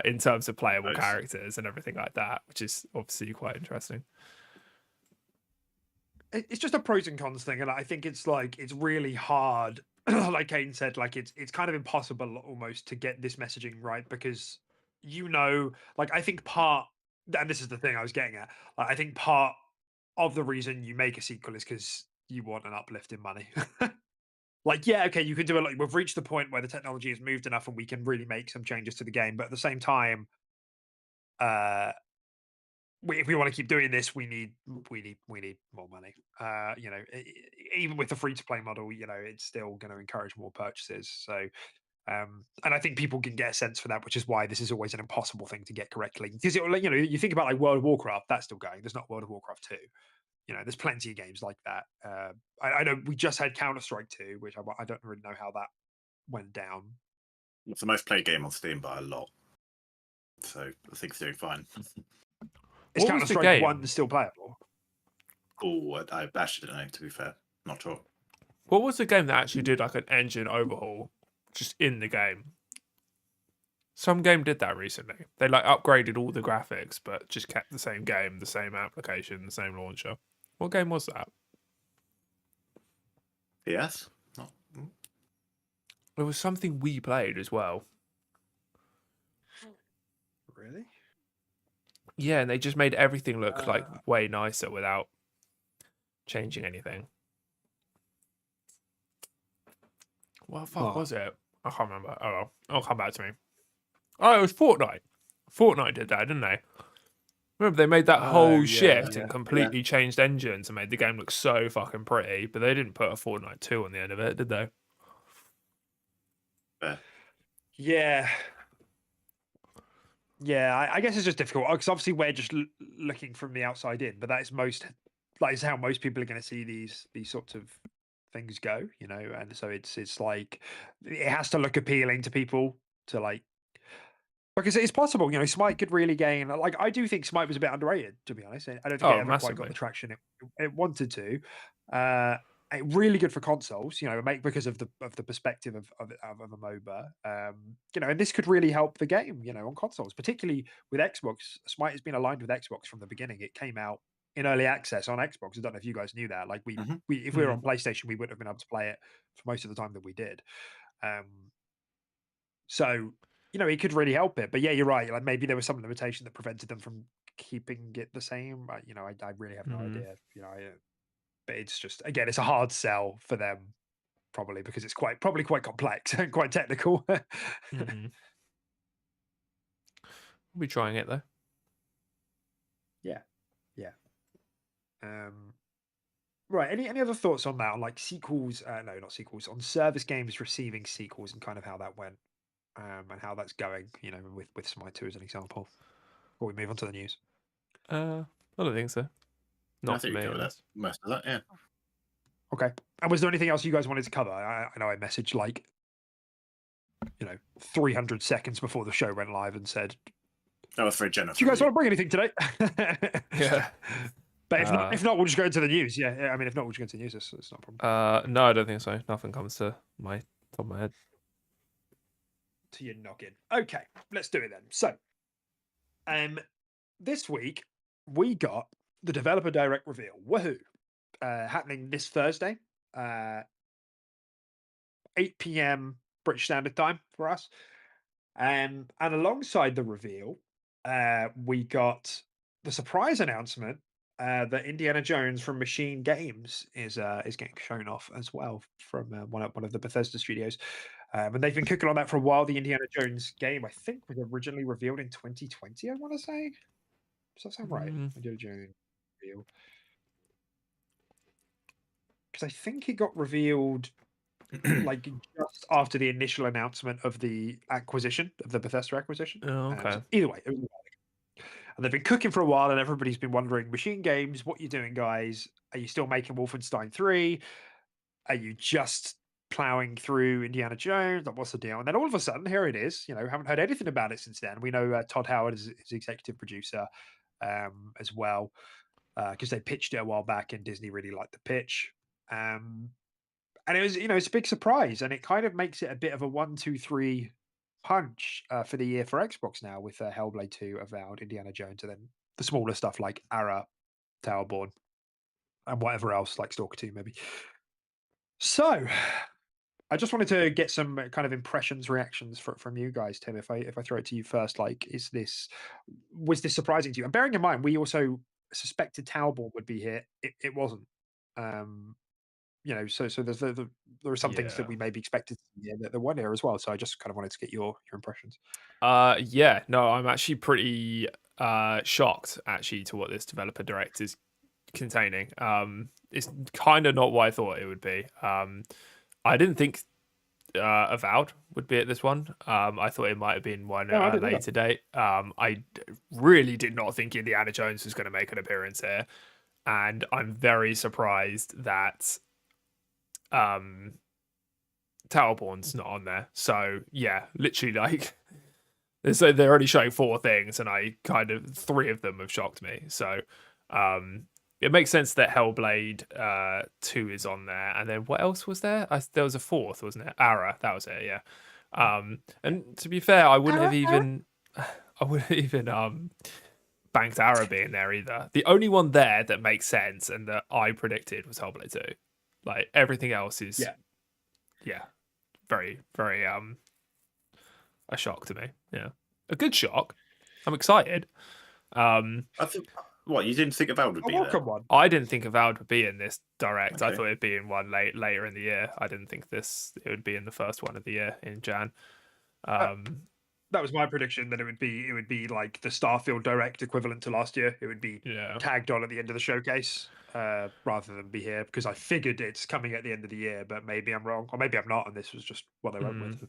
in terms of playable Nice. characters and everything like that, which is obviously quite interesting. It's just a pros and cons thing, and I think it's like it's really hard. Like Kane said, like it's kind of impossible almost to get this messaging right because you know, like I think and this is the thing I was getting at. Like, I think part of the reason you make a sequel is because you want an uplift in money. Like, yeah, okay, you can do it. Like, we've reached the point where the technology has moved enough, and we can really make some changes to the game. But at the same time, if we want to keep doing this, we need more money. You know, even with the free to play model, you know, it's still going to encourage more purchases. So, and I think people can get a sense for that, which is why this is always an impossible thing to get correctly. Because you know, you think about like World of Warcraft, that's still going. There's not World of Warcraft 2. You know, there's plenty of games like that. I know we just had Counter Strike 2, which I don't really know how that went down. It's the most played game on Steam by a lot. So I think it's doing fine. Is Counter Strike 1 still playable? Oh, I actually don't know, to be fair. Not sure. What was the game that actually did like an engine overhaul just in the game? Some game did that recently. They like upgraded all the graphics, but just kept the same game, the same application, the same launcher. What game was that? Yes? Not... It was something we played as well. Really? Yeah, and they just made everything look like way nicer without changing anything. What the fuck was it? I can't remember. Oh well, it'll come back to me. Oh, it was Fortnite. Fortnite did that, didn't they? Remember, they made that whole shift and completely changed engines and made the game look so fucking pretty, but they didn't put a Fortnite 2 on the end of it, did they? Yeah. Yeah, I guess it's just difficult because obviously we're just looking from the outside in, but that is how most people are going to see these sorts of things go, you know. And so it's like it has to look appealing to people to like, because it's possible, you know, Smite could really gain. Like, I do think Smite was a bit underrated, to be honest. I don't think it ever quite got the traction it wanted to. Really good for consoles, you know, because of the perspective of a MOBA. You know, and this could really help the game, you know, on consoles, particularly with Xbox. Smite has been aligned with Xbox from the beginning. It came out in early access on Xbox. I don't know if you guys knew that. Like, if we were on PlayStation, we wouldn't have been able to play it for most of the time that we did. So, you know, it could really help it. But yeah, you're right. Like, maybe there was some limitation that prevented them from keeping it the same. You know, I really have no idea. You know, but it's just, again, it's a hard sell for them, probably because it's probably quite complex and quite technical. We'll be trying it though. Yeah. Right. Any other thoughts on that? On like sequels? No, not sequels. On service games receiving sequels and kind of how that went, and how that's going. You know, with Smite 2 as an example. Before we move on to the news. I don't think so. Not I think for me. we covered most of that. Yeah. Okay. And was there anything else you guys wanted to cover? I know I messaged like, you know, 300 seconds before the show went live and said, That was very generous. Do you guys want to bring anything today? Yeah. But if not, we'll just go into the news. Yeah, I mean, if not, we'll just go into the news. It's not a problem. No, I don't think so. Nothing comes to my top of my head. To your noggin. Okay, let's do it then. So, this week we got the developer direct reveal. Woohoo! Happening this Thursday, 8 p.m. British Standard Time for us. And alongside the reveal, we got the surprise announcement that Indiana Jones from Machine Games is getting shown off as well from one of the Bethesda studios. And they've been cooking on that for a while. The Indiana Jones game, I think, was originally revealed in 2020. I want to say. Does that sound right? Indiana Jones reveal. Because I think it got revealed like just after the initial announcement of the acquisition of the Bethesda acquisition. Oh, okay. So either way, it was and they've been cooking for a while, and everybody's been wondering, Machine Games, what you doing, guys? Are you still making Wolfenstein 3? Are you just plowing through Indiana Jones? Like, what's the deal? And then all of a sudden, here it is. You know, haven't heard anything about it since then. We know Todd Howard is executive producer as well, because they pitched it a while back, and Disney really liked the pitch. And it was, it's a big surprise, and it kind of makes it a bit of a 1, 2, 3 punch for the year for Xbox now with Hellblade 2, Avowed, Indiana Jones, and then the smaller stuff like Ara, Towerborn, and whatever else, like Stalker 2 maybe. So, I just wanted to get some kind of impressions, reactions from you guys, Tim. If I throw it to you first, like, was this surprising to you? And bearing in mind, we also suspected Towerborn would be here. It wasn't. So there are some things that we maybe expected that there weren't here as well. So I just kind of wanted to get your impressions. Yeah, no, I'm actually pretty shocked actually to what this developer direct is containing. It's kind of not what I thought it would be. I didn't think Avowed would be at this one. I thought it might have been one at a later date. I really did not think Indiana Jones was going to make an appearance here, and I'm very surprised that Towerborn's not on there. So yeah, literally, like, so they're only showing 4 things, and I kind of 3 of them have shocked me. So it makes sense that Hellblade 2 is on there, and then what else was there? There was a 4th, wasn't it? Ara, that was it. Yeah. And to be fair, I wouldn't have even banked Ara being there either. The only one there that makes sense and that I predicted was Hellblade 2. Like, everything else is very, very a shock to me. Yeah, a good shock. I'm excited. I think you didn't think Avowed would be there? I didn't think Avowed would be in this direct. Okay. I thought it'd be in one later in the year. I didn't think it would be in the first one of the year in Jan. That was my prediction, that it would be like the Starfield direct equivalent to last year. It would be tagged on at the end of the showcase rather than be here, because I figured it's coming at the end of the year, but maybe I'm wrong, or maybe I'm not, and this was just what they went with.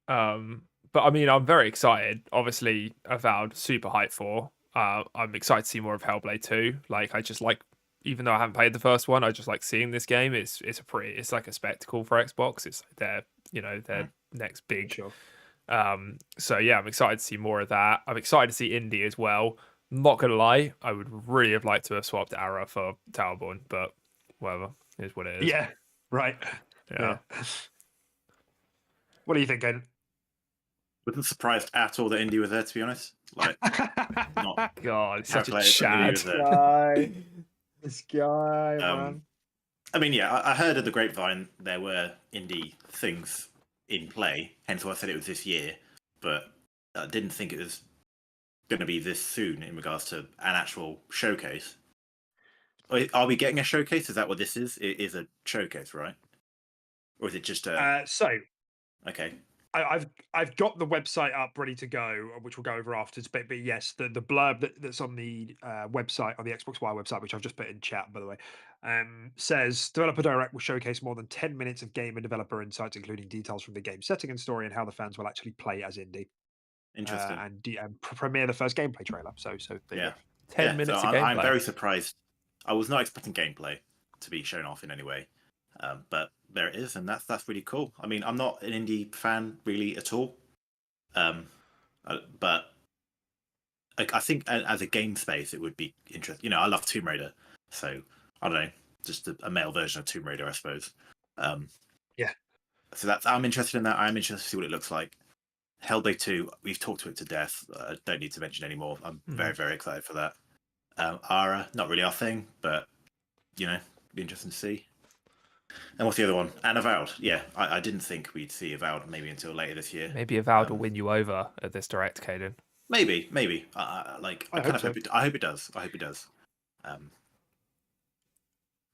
But I mean, I'm very excited. Obviously, Avowed, super hyped for. I'm excited to see more of Hellblade 2. Like, I just like, even though I haven't played the first one, I just like seeing this game. It's like a spectacle for Xbox. It's their next big. Sure. So yeah, I'm excited to see more of that. I'm excited to see Indie as well. Not gonna lie, I would really have liked to have swapped Ara for Towerborn, but whatever, it is what it is. Yeah, right. Yeah. What do you think, Aiden? Wasn't surprised at all that Indie was there, to be honest. Like, not God, such a Chad. This guy, man. I mean, yeah, I heard of the grapevine there were indie things in play, hence why I said it was this year, but I didn't think it was going to be this soon in regards to an actual showcase. Are we getting a showcase? Is that what this is? It is a showcase, right? Or is it just a... Okay. I've got the website up ready to go, which we'll go over afterwards. But yes, the blurb that's on the website, on the Xbox Wire website, which I've just put in chat, by the way, says Developer Direct will showcase more than 10 minutes of game and developer insights, including details from the game setting and story, and how the fans will actually play as Indie. Interesting. And premiere the first gameplay trailer. So yeah, 10 minutes of gameplay. I'm very surprised. I was not expecting gameplay to be shown off in any way, but there it is, and that's really cool. I mean, I'm not an indie fan really at all, but like, I think as a game space, it would be interesting. You know, I love Tomb Raider, so I don't know, just a male version of Tomb Raider, I suppose. Yeah. So I'm interested in that. I'm interested to see what it looks like. Hellblade 2, we've talked to it to death. Don't need to mention anymore. I'm very, very excited for that. Ara, not really our thing, but you know, be interesting to see. And what's the other one? And Avowed. Yeah, I didn't think we'd see Avowed maybe until later this year. Maybe Avowed will win you over at this direct, Caden. Maybe. I hope it. I hope it does.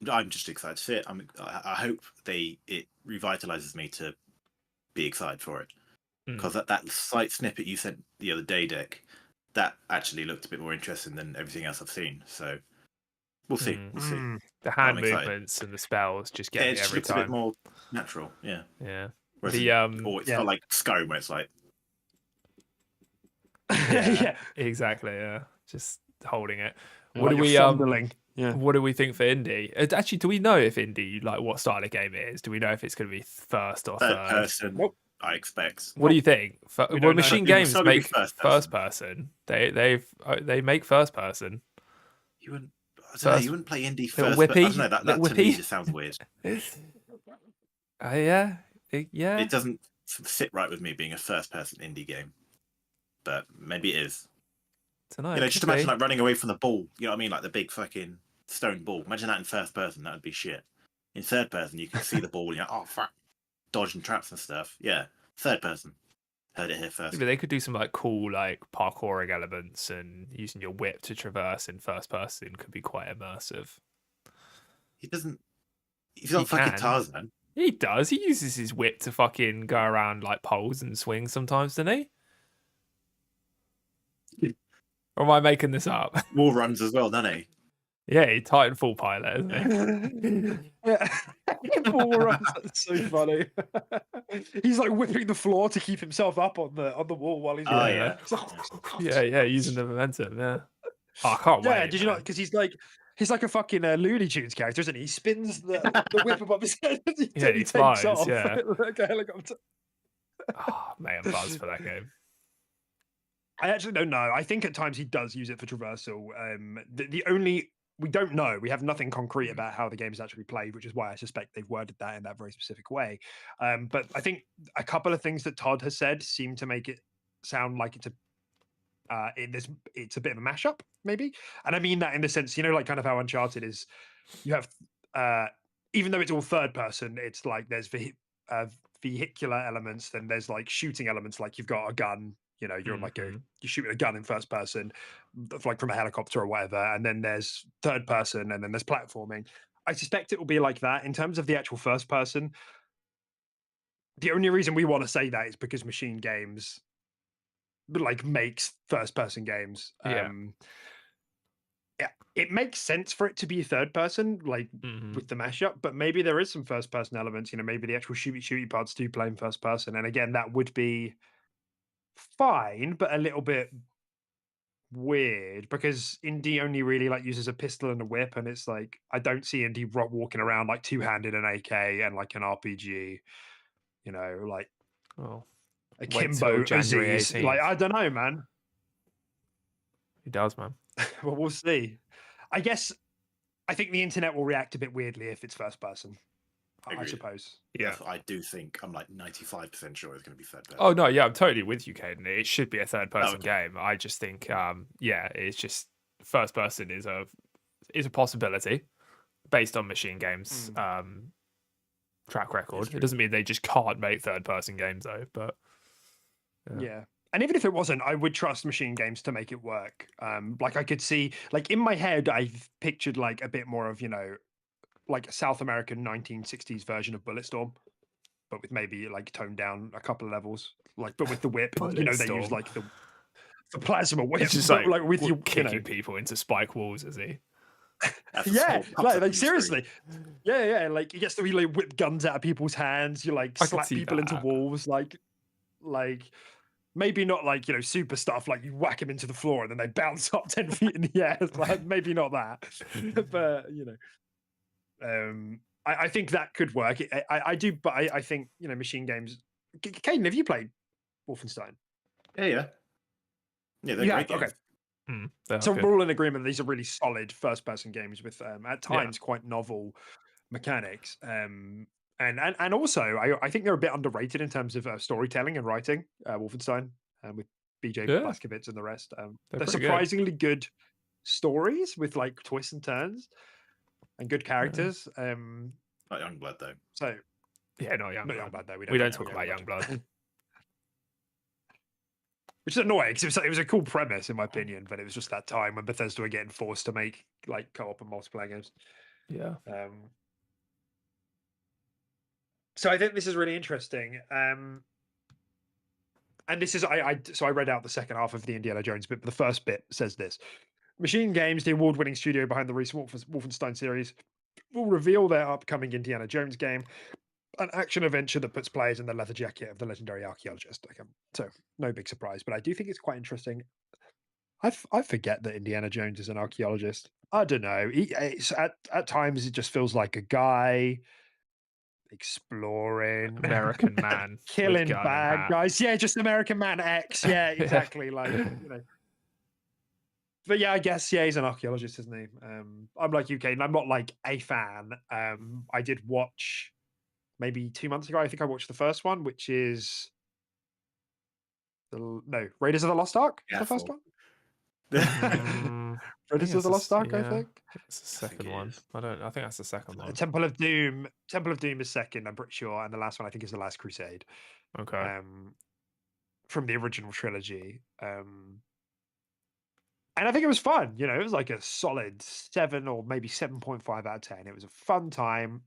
I'm just excited to see it. I hope it revitalizes me to be excited for it, because that slight snippet you sent the other day, Dick, that actually looked a bit more interesting than everything else I've seen. So we'll see. We'll see. The hand movements and the spells just get me every time. A bit more natural. Yeah. Yeah. Whereas it's not like Skyrim where it's like. Yeah, exactly. Yeah, just holding it. What do we What do we think for indie? Actually, do we know if indie, like, what style of game it is? Do we know if it's going to be first or third person? Nope. I expect. What do you think? Well, Machine Games make first person. They make first person. You wouldn't. I don't know, you wouldn't play indie first. Whippy? I don't know, that to me just sounds weird. Yeah. It doesn't sit right with me being a first-person indie game, but maybe it is. Know, you know, just imagine like running away from the ball. You know what I mean? Like the big fucking stone ball. Imagine that in first person. That would be shit. In third person, you can see the ball. And you're like, oh fuck, dodging traps and stuff. Yeah, third person. Heard it here first. But they could do some like cool like parkouring elements, and using your whip to traverse in first person could be quite immersive. He doesn't. He's not fucking Tarzan. He does. He uses his whip to fucking go around like poles and swing sometimes, doesn't he? Or am I making this up? Wall runs as well, doesn't he? Yeah, he Titanfall pilot, isn't he? Yeah. Wall runs. That's so funny. He's like whipping the floor to keep himself up on the wall while he's. Oh yeah. yeah, using the momentum. Yeah. Oh, I can't wait. Yeah, did you not? Because he's like a fucking Looney Tunes character, isn't he? He spins the whip above his head. He flies. Off, yeah. Like a helicopter. Oh, man, I'm buzzed for that game. I actually don't know. I think at times he does use it for traversal. The only we don't know. We have nothing concrete about how the game is actually played, which is why I suspect they've worded that in that very specific way. But I think a couple of things that Todd has said seem to make it sound like it's a bit of a mashup, maybe. And I mean that in the sense, you know, like kind of how Uncharted is. You have even though it's all third person, it's like there's vehicular elements, then there's like shooting elements, like you've got a gun. You know, you're like you're shooting a gun in first person, like from a helicopter or whatever, and then there's third person, and then there's platforming. I suspect it will be like that in terms of the actual first person. The only reason we want to say that is because Machine Games like makes first person games. Yeah, it makes sense for it to be third person, like with the mashup, but maybe there is some first person elements. You know, maybe the actual shooty parts do play in first person, and again, that would be fine, but a little bit weird because Indy only really like uses a pistol and a whip, and it's like I don't see Indy walking around like two-handed an AK and like an RPG, you know, like a Kimbo Aziz. Like I don't know, man. He does, man. Well, we'll see. I guess I think the internet will react a bit weirdly if it's first person. I suppose. Yeah, I do think I'm like 95% sure it's going to be third person. Oh no, yeah, I'm totally with you, Caden. It should be a third person game. I just think, it's just first person is a possibility based on Machine Games track record. It doesn't mean they just can't make third person games though. But yeah. And even if it wasn't, I would trust Machine Games to make it work. Like I could see, like in my head, I've pictured like a bit more of, you know, like a South American 1960s version of Bulletstorm, but with maybe like toned down a couple of levels, like but with the whip, you know, they use like the plasma whip, just like with you kicking people into spike walls, is he? Yeah, like seriously, yeah, like he gets to really whip guns out of people's hands. You like slap people into walls, like maybe not like, you know, super stuff like you whack them into the floor and then they bounce up 10 feet in the air. Like maybe not that, but you know. I think that could work. I do, but I think, you know, Machine Games. Caden, have you played Wolfenstein? Yeah, they're great games. Okay. So we're all in agreement. These are really solid first-person games with at times quite novel mechanics. And also, I think they're a bit underrated in terms of storytelling and writing. Wolfenstein with BJ Blazkowicz and the rest. They're surprisingly good stories with like twists and turns and good characters. Not Youngblood though. So yeah, not Youngblood. Though. We don't talk about Youngblood. Which is annoying because it was a cool premise in my opinion, but it was just that time when Bethesda were getting forced to make like co-op and multiplayer games. Yeah. So I think this is really interesting. And this is so I read out the second half of the Indiana Jones bit, but the first bit says this: Machine Games, the award-winning studio behind the recent Wolfenstein series, will reveal their upcoming Indiana Jones game, an action adventure that puts players in the leather jacket of the legendary archaeologist. Okay, so no big surprise, but I do think it's quite interesting. I forget that Indiana Jones is an archaeologist. I don't know. At times it just feels like a guy exploring, American man, killing bad guys. Yeah, just American Man X. Yeah, exactly. Like But yeah, I guess he's an archaeologist, isn't he? I'm like UK, and I'm not like a fan. I did watch maybe 2 months ago. I think I watched the first one, which is Raiders of the Lost Ark. Yeah, the first one. Raiders of the Lost Ark. I think it's the second one. I think that's the second one. Temple of Doom. Temple of Doom is second, I'm pretty sure, and the last one I think is the Last Crusade. Okay. From the original trilogy. And I think it was fun. You know, it was like a solid 7 or maybe 7.5 out of 10. It was a fun time.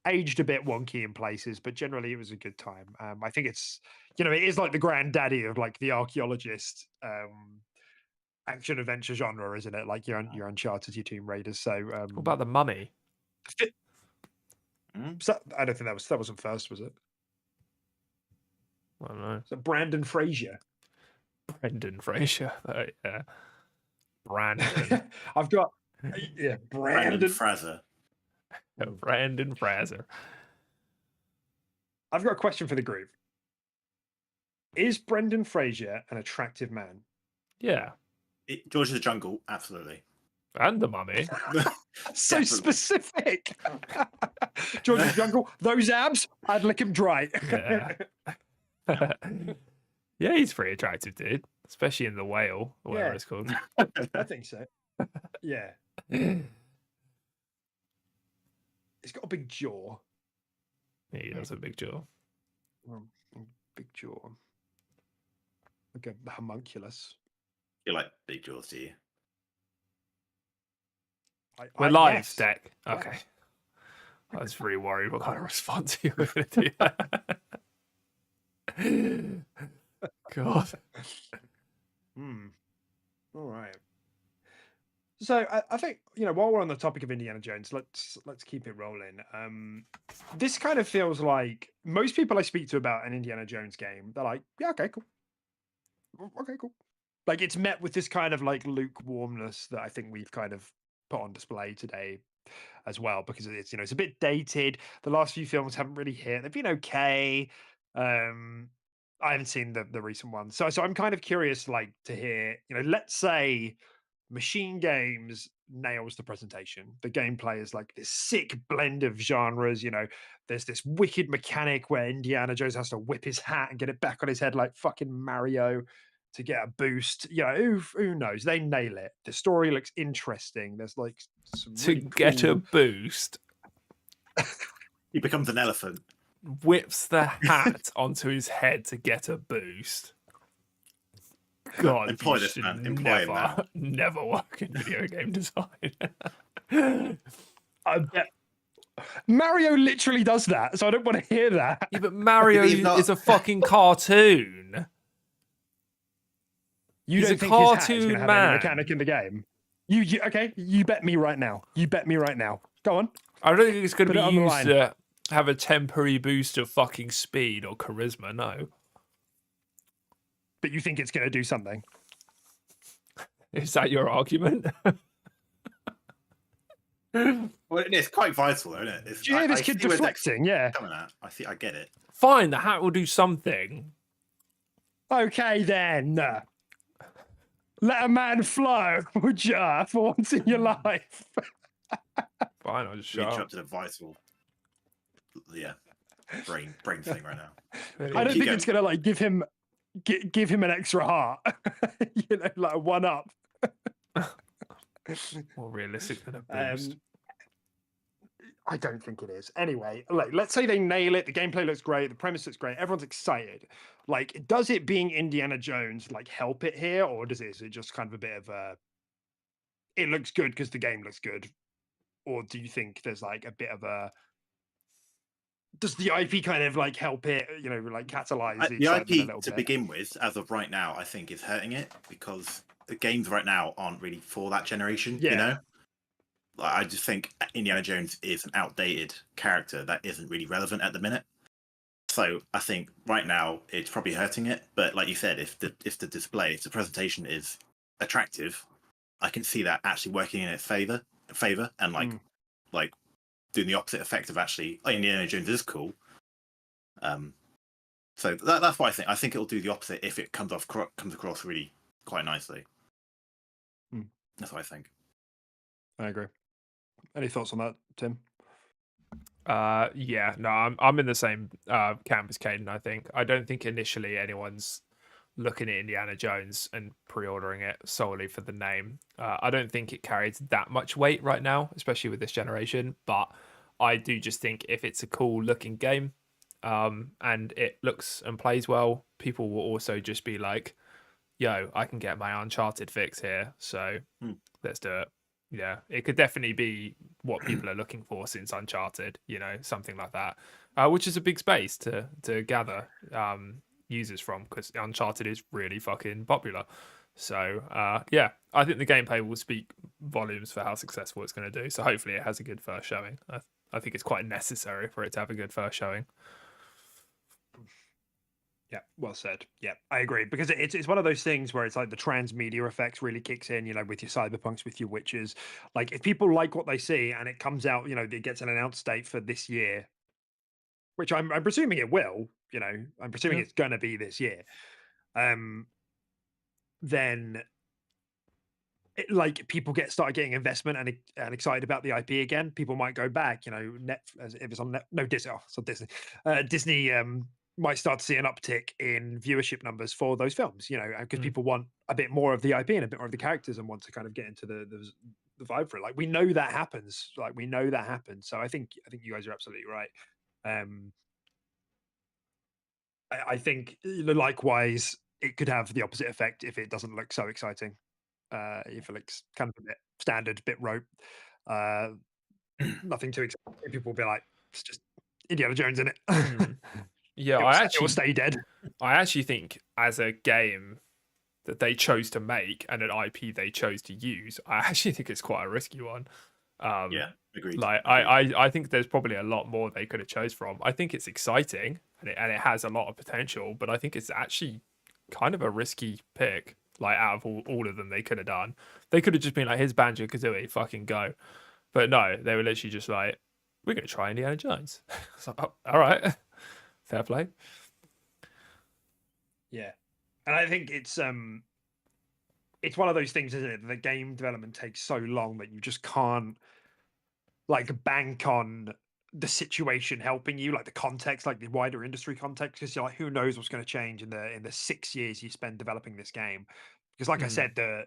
Aged a bit wonky in places, but generally it was a good time. I think it's, it is like the granddaddy of like the archaeologist action adventure genre, isn't it? Like your Uncharted, your Tomb Raiders. So what about the Mummy? So, I don't think that wasn't first, was it? I don't know. So Brandon Fraser. Brendan Fraser. Yeah. Brandon. I've got Brandon Fraser. Brandon Fraser. I've got a question for the group. Is Brendan Fraser an attractive man? Yeah. George of the Jungle, absolutely. And the Mummy. So specific. George of the Jungle, those abs, I'd lick him dry. Yeah, he's pretty attractive, dude. Especially in The Whale, or whatever it's called. I think so. Yeah. He's got a big jaw. Yeah, he does have a big jaw. Big jaw. Like a homunculus. You like big jaws, do you? We're live, yes. Deck. Okay. Yes. I was really worried what kind of response you were going to do. God. All right. So I think while we're on the topic of Indiana Jones, let's keep it rolling. This kind of feels like most people I speak to about an Indiana Jones game, they're like, yeah, okay, cool. Okay, cool. Like it's met with this kind of like lukewarmness that I think we've kind of put on display today as well, because it's it's a bit dated. The last few films haven't really hit. They've been okay. I haven't seen the recent ones, so I'm kind of curious, like, to hear. Let's say Machine Games nails the presentation. The gameplay is like this sick blend of genres. There's this wicked mechanic where Indiana Jones has to whip his hat and get it back on his head like fucking Mario to get a boost. Who knows? They nail it. The story looks interesting. There's like some really get a boost. He becomes an elephant. Whips the hat onto his head to get a boost. God, employ this man. Employ him now. Never work in video game design. I bet Mario literally does that, so I don't want to hear that. Yeah, but Mario is a fucking cartoon. He's a cartoon man. Mechanic in the game. You okay? You bet me right now. Go on. I don't think it's going to be used to have a temporary boost of fucking speed or charisma. No. But you think it's going to do something? Is that your argument? Well, it's quite vital, isn't it? Do you hear this kid deflecting? Yeah. I get it. Fine, the hat will do something. Okay then. Let a man flow, would ya, for once in your life? Fine, I'll just We shut up. interrupted a vital, brain thing right now. I don't Keep think it's going. gonna like give him an extra heart, like a 1-up. More realistic than a boost. I don't think it is. Anyway, like, let's say they nail it. The gameplay looks great. The premise looks great. Everyone's excited. Like, does it being Indiana Jones like help it here, or is it just kind of a bit of a? It looks good because the game looks good, or do you think there's like a bit of a? Does the IP kind of like help it? Like catalyze the excitement a IP little to bit? begin with, as of right now, I think is hurting it because the games right now aren't really for that generation. Yeah. You know, like, I just think Indiana Jones is an outdated character that isn't really relevant at the minute. So I think right now it's probably hurting it. But like you said, if the display, if the presentation is attractive, I can see that actually working in its favor, and like doing the opposite effect of actually, oh, Indiana Jones is cool. So that's what I think. I think it'll do the opposite if it comes across really quite nicely. That's what I think. I agree. Any thoughts on that, Tim? Yeah, no, I'm in the same camp as Caden. I think I don't think initially anyone's looking at Indiana Jones and pre-ordering it solely for the name. I don't think it carries that much weight right now, especially with this generation. But I do just think if it's a cool looking game, and it looks and plays well, people will also just be like, "Yo, I can get my Uncharted fix here, so let's do it." Yeah, it could definitely be what people are looking for since Uncharted, something like that, which is a big space to gather users from because Uncharted is really fucking popular. So yeah, I think the gameplay will speak volumes for how successful it's going to do. So hopefully it has a good first showing. I think it's quite necessary for it to have a good first showing. Yeah, well said. Yeah, I agree because it's one of those things where it's like the transmedia effect really kicks in. With your cyberpunks, with your witches. Like if people like what they see and it comes out, it gets an announced date for this year, which I'm presuming it will. I'm presuming it's going to be this year. Then like people start getting investment and excited about the IP again. People might go back. If it's on no Disney, it's on Disney. Disney might start to see an uptick in viewership numbers for those films. Because people want a bit more of the IP and a bit more of the characters and want to kind of get into the vibe for it. Like we know that happens. So I think you guys are absolutely right. I think likewise it could have the opposite effect if it doesn't look so exciting. If it looks kind of a bit standard, bit rote, nothing too exciting. People will be like, it's just Indiana Jones in it. Yeah, it will stay dead. I actually think as a game that they chose to make and an IP they chose to use, I actually think it's quite a risky one. Yeah, agreed. Like I think there's probably a lot more they could have chose from. I think it's exciting and it has a lot of potential, but I think it's actually kind of a risky pick. Like out of all of them they could have done, they could have just been like, "Here's Banjo Kazooie, fucking go." But no, they were literally just like, "We're gonna try Indiana Jones." So, oh, all right, fair play. Yeah, and I think it's one of those things, isn't it? The game development takes so long that you just can't like bank on the situation helping you, like the context, like the wider industry context, because you're like, who knows what's going to change in the 6 years you spend developing this game? Because, like I said, the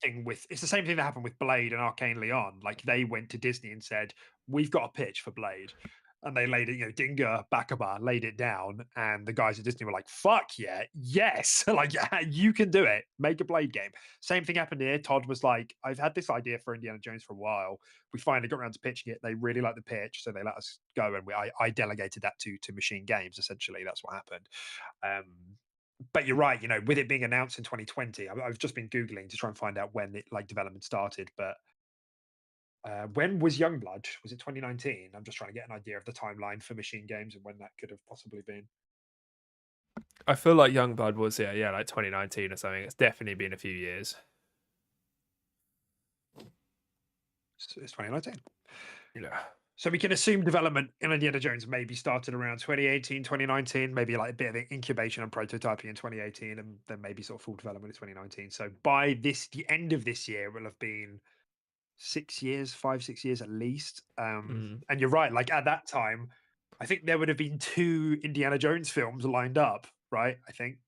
thing with it's the same thing that happened with Blade and Arcane Leon. Like they went to Disney and said, "We've got a pitch for Blade," and they laid it. Dinga Bakaba laid it down, and the guys at Disney were like, "Fuck yeah, yes! Like yeah, you can do it. Make a Blade game." Same thing happened here. Todd was like, "I've had this idea for Indiana Jones for a while. We finally got around to pitching it. They really liked the pitch, so they let us go, and I delegated that to Machine Games. Essentially, that's what happened." But you're right. With it being announced in 2020, I've just been googling to try and find out when it development started. But when was Youngblood? Was it 2019? I'm just trying to get an idea of the timeline for Machine Games and when that could have possibly been. I feel like Youngblood was like 2019 or something. It's definitely been a few years. It's 2019. Yeah. So we can assume development in Indiana Jones maybe started around 2018, 2019, maybe like a bit of incubation and prototyping in 2018, and then maybe sort of full development in 2019. So by the end of this year, it will have been 6 years, 5, 6 years at least. And you're right, like at that time, I think there would have been 2 Indiana Jones films lined up, right? I think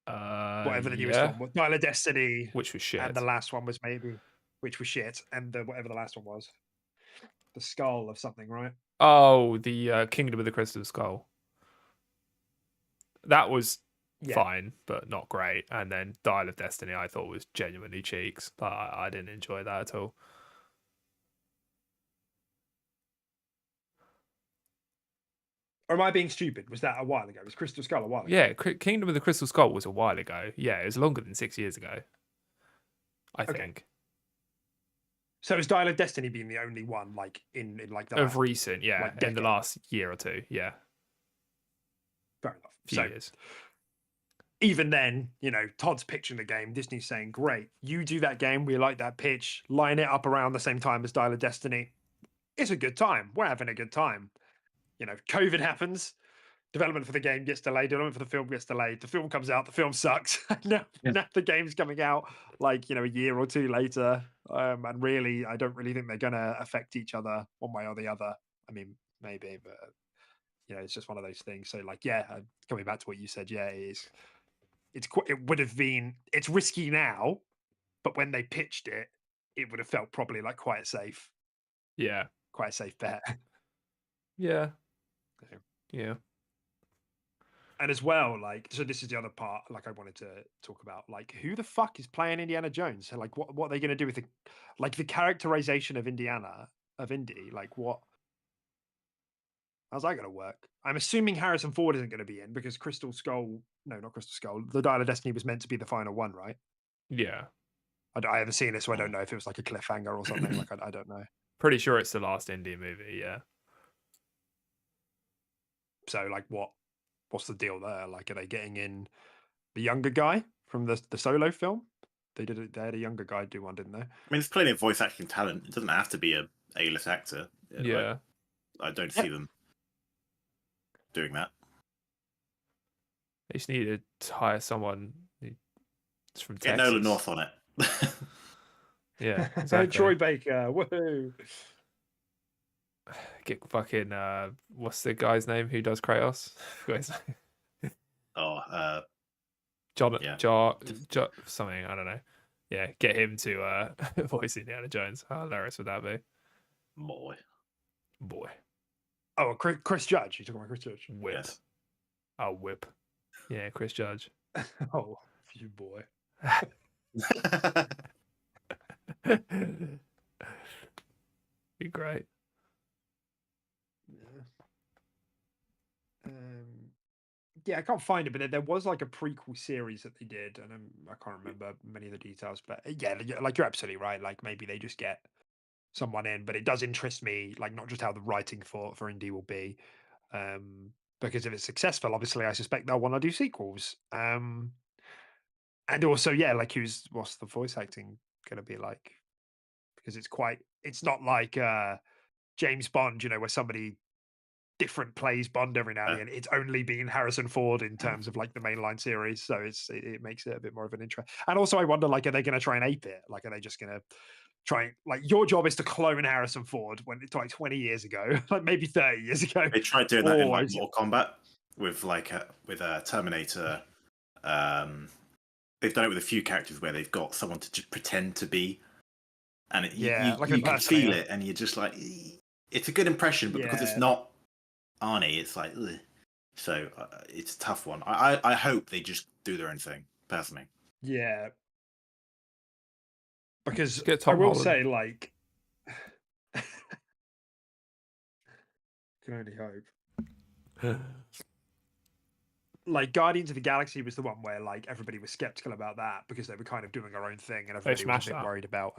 whatever the newest one was, Dial of Destiny, which was shit, and the last one was which was shit, and whatever the last one was, the skull of something, right? Oh, the Kingdom of the Crystal Skull. That was fine, but not great. And then Dial of Destiny, I thought was genuinely cheeks, but I didn't enjoy that at all. Or am I being stupid? Was that a while ago? Was Crystal Skull a while ago? Yeah, Kingdom of the Crystal Skull was a while ago. Yeah, it was longer than 6 years ago, I think. So has Dial of Destiny been the only one, like in like the of recent, yeah, like, in the last year or two, yeah. Fair enough. Few years. Even then, you know, Todd's pitching the game. Disney's saying, "Great, you do that game. We like that pitch. Line it up around the same time as Dial of Destiny. It's a good time. We're having a good time." You know, COVID happens. Development for the game gets delayed. Development for the film gets delayed. The film comes out. The film sucks. now the game's coming out like, you know, a year or two later. And really, I don't really think they're going to affect each other one way or the other. I mean, maybe, but you know, it's just one of those things. So, like, yeah, coming back to what you said, yeah, it would have been. It's risky now, but when they pitched it, it would have felt probably like quite a safe bet. Yeah. And as well, like, so this is the other part, like, I wanted to talk about, like, who the fuck is playing Indiana Jones? So, like, what are they going to do with the characterization of Indy? Like, how's that going to work? I'm assuming Harrison Ford isn't going to be in because not Crystal Skull, the Dial of Destiny was meant to be the final one, right? Yeah. I haven't seen it, so I don't know if it was like a cliffhanger or something. Like, I don't know. Pretty sure it's the last Indy movie, yeah. So, like, what's the deal there? Like, are they getting in the younger guy from the Solo film? They had a younger guy do one, didn't they? I mean, there's plenty of voice acting talent. It doesn't have to be a A-list actor. Yeah. I don't see them doing that. They just need to hire someone who's from Get Texas. Nolan North on it. Yeah, exactly. Troy Baker, woohoo! Get fucking what's the guy's name who does Kratos? Something, I don't know. Yeah, get him to voice Indiana Jones. How hilarious would that be? Boy. Oh, Chris Judge. You talking about Chris Judge? Whip. Yes. Oh, Whip. Yeah, Chris Judge. Oh, you boy. Be great. Yeah, I can't find it, but there was like a prequel series that they did, and I can't remember many of the details. But yeah, like you're absolutely right. Like maybe they just get someone in, but it does interest me, like not just how the writing for Indy will be, because if it's successful, obviously I suspect they'll want to do sequels. And also, yeah, like what's the voice acting going to be like? Because it's not like James Bond, you know, where somebody different plays Bond every now and again. It's only been Harrison Ford in terms of like the mainline series, so it makes it a bit more of an interest. And also, I wonder, like, are they going to try and ape it? Like, are they just going to try and, like, your job is to clone Harrison Ford when it's like 20 years ago, like maybe 30 years ago. They tried doing that in like Mortal Kombat with Terminator. They've done it with a few characters where they've got someone to just pretend to be, and you can feel it, and you're just like, it's a good impression, but because it's not Arnie, it's like, ugh. So it's a tough one. I hope they just do their own thing, personally. Yeah, because I will say, like, can only hope. Like, Guardians of the Galaxy was the one where like everybody was skeptical about that because they were kind of doing their own thing, and everybody was a bit worried about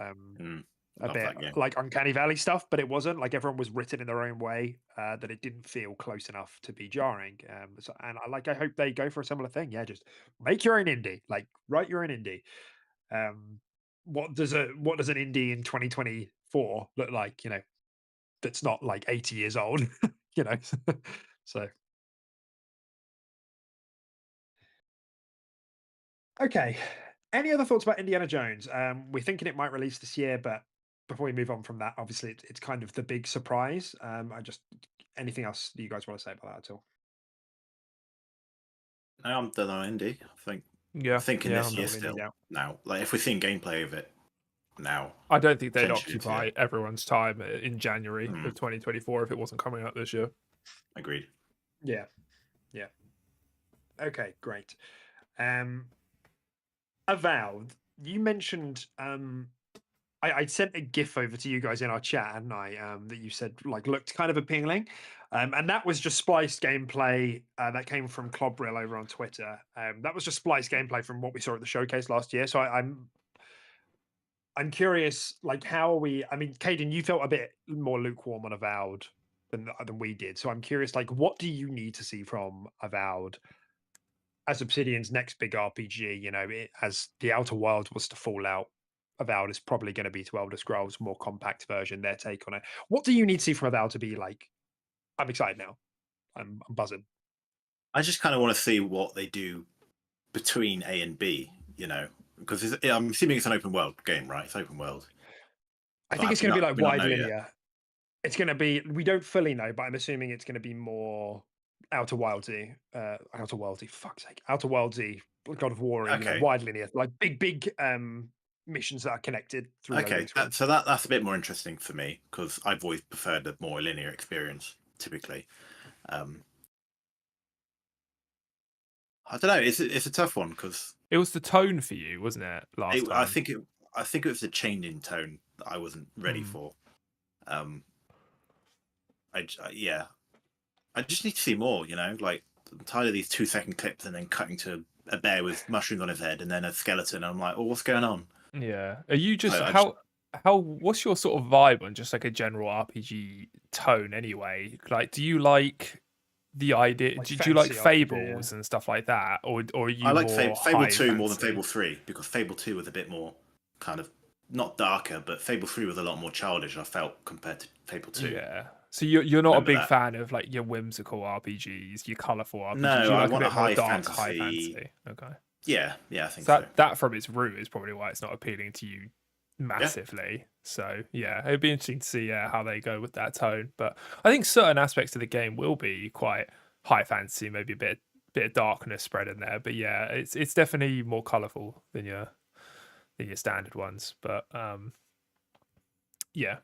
a bit like Uncanny Valley stuff, but it wasn't. Like, everyone was written in their own way, that it didn't feel close enough to be jarring. I hope they go for a similar thing. Yeah, just make your own indie, like write your own indie. What does an indie in 2024 look like? You know, that's not like 80 years old, you know. So okay. Any other thoughts about Indiana Jones? We're thinking it might release this year, but before we move on from that, obviously it's kind of the big surprise. Anything else that you guys want to say about that at all? No, I'm done on indie. I Yeah, think in yeah, this I'm year all indie still now. now. Like if we're seeing gameplay of it now, I don't think they'd potentially it's occupy everyone's time in January Mm. of 2024 if it wasn't coming out this year. Agreed. Yeah. Yeah. Okay, great. Avowed, you mentioned I sent a GIF over to you guys in our chat, hadn't I? That you said like looked kind of appealing, and that was just spliced gameplay that came from Clobbrill over on Twitter. That was just spliced gameplay from what we saw at the showcase last year. So I'm curious, like how are we? I mean, Caden, you felt a bit more lukewarm on Avowed than we did. So I'm curious, like, what do you need to see from Avowed as Obsidian's next big RPG? You know, as the Outer Worlds was to fall out, Avowed is probably going to be to Elder Scrolls, more compact version, their take on it. What do you need to see from Avowed to be like, I'm excited now. I'm buzzing. I just kind of want to see what they do between A and B, you know, because I'm assuming it's an open world game, right? It's open world. I think it's going to be like we not wide know yet. linear. It's going to be, we don't fully know, but I'm assuming it's going to be more Outer Wildsy, fuck's sake, Outer Wildsy, God of War, you know, Okay. wide linear, like big missions that are connected through Okay, loading screens. so that's a bit more interesting for me because I've always preferred a more linear experience. Typically, I don't know. It's a tough one because It was the tone for you, wasn't it? Last time. I think it was a change in tone that I wasn't ready for. Yeah, I just need to see more. You know, like I'm tired of these 2-second clips and then cutting to a bear with mushrooms on his head and then a skeleton. And I'm like, oh, what's going on? Yeah. Are you just So how what's your sort of vibe on just like a general RPG tone anyway? Like do you like the idea Like do you like fantasy RPG, fables and stuff like that? Or are you I like more Fable high 2 more than fantasy? Fable 3 because Fable 2 was a bit more kind of not darker, but Fable 3 was a lot more childish, I felt, compared to Fable 2. Yeah. So you're not a Remember big that? fan of like your whimsical RPGs, your colourful RPGs. No, You I like a want a bit more high dark, high fantasy. fantasy. Okay. Yeah, I think So so. that from its root is probably why it's not appealing to you Yeah. massively. So yeah, it'd be interesting to see how they go with that tone. But I think certain aspects of the game will be quite high fantasy, maybe a bit of darkness spread in there. But yeah, it's definitely more colourful than your standard ones. But yeah.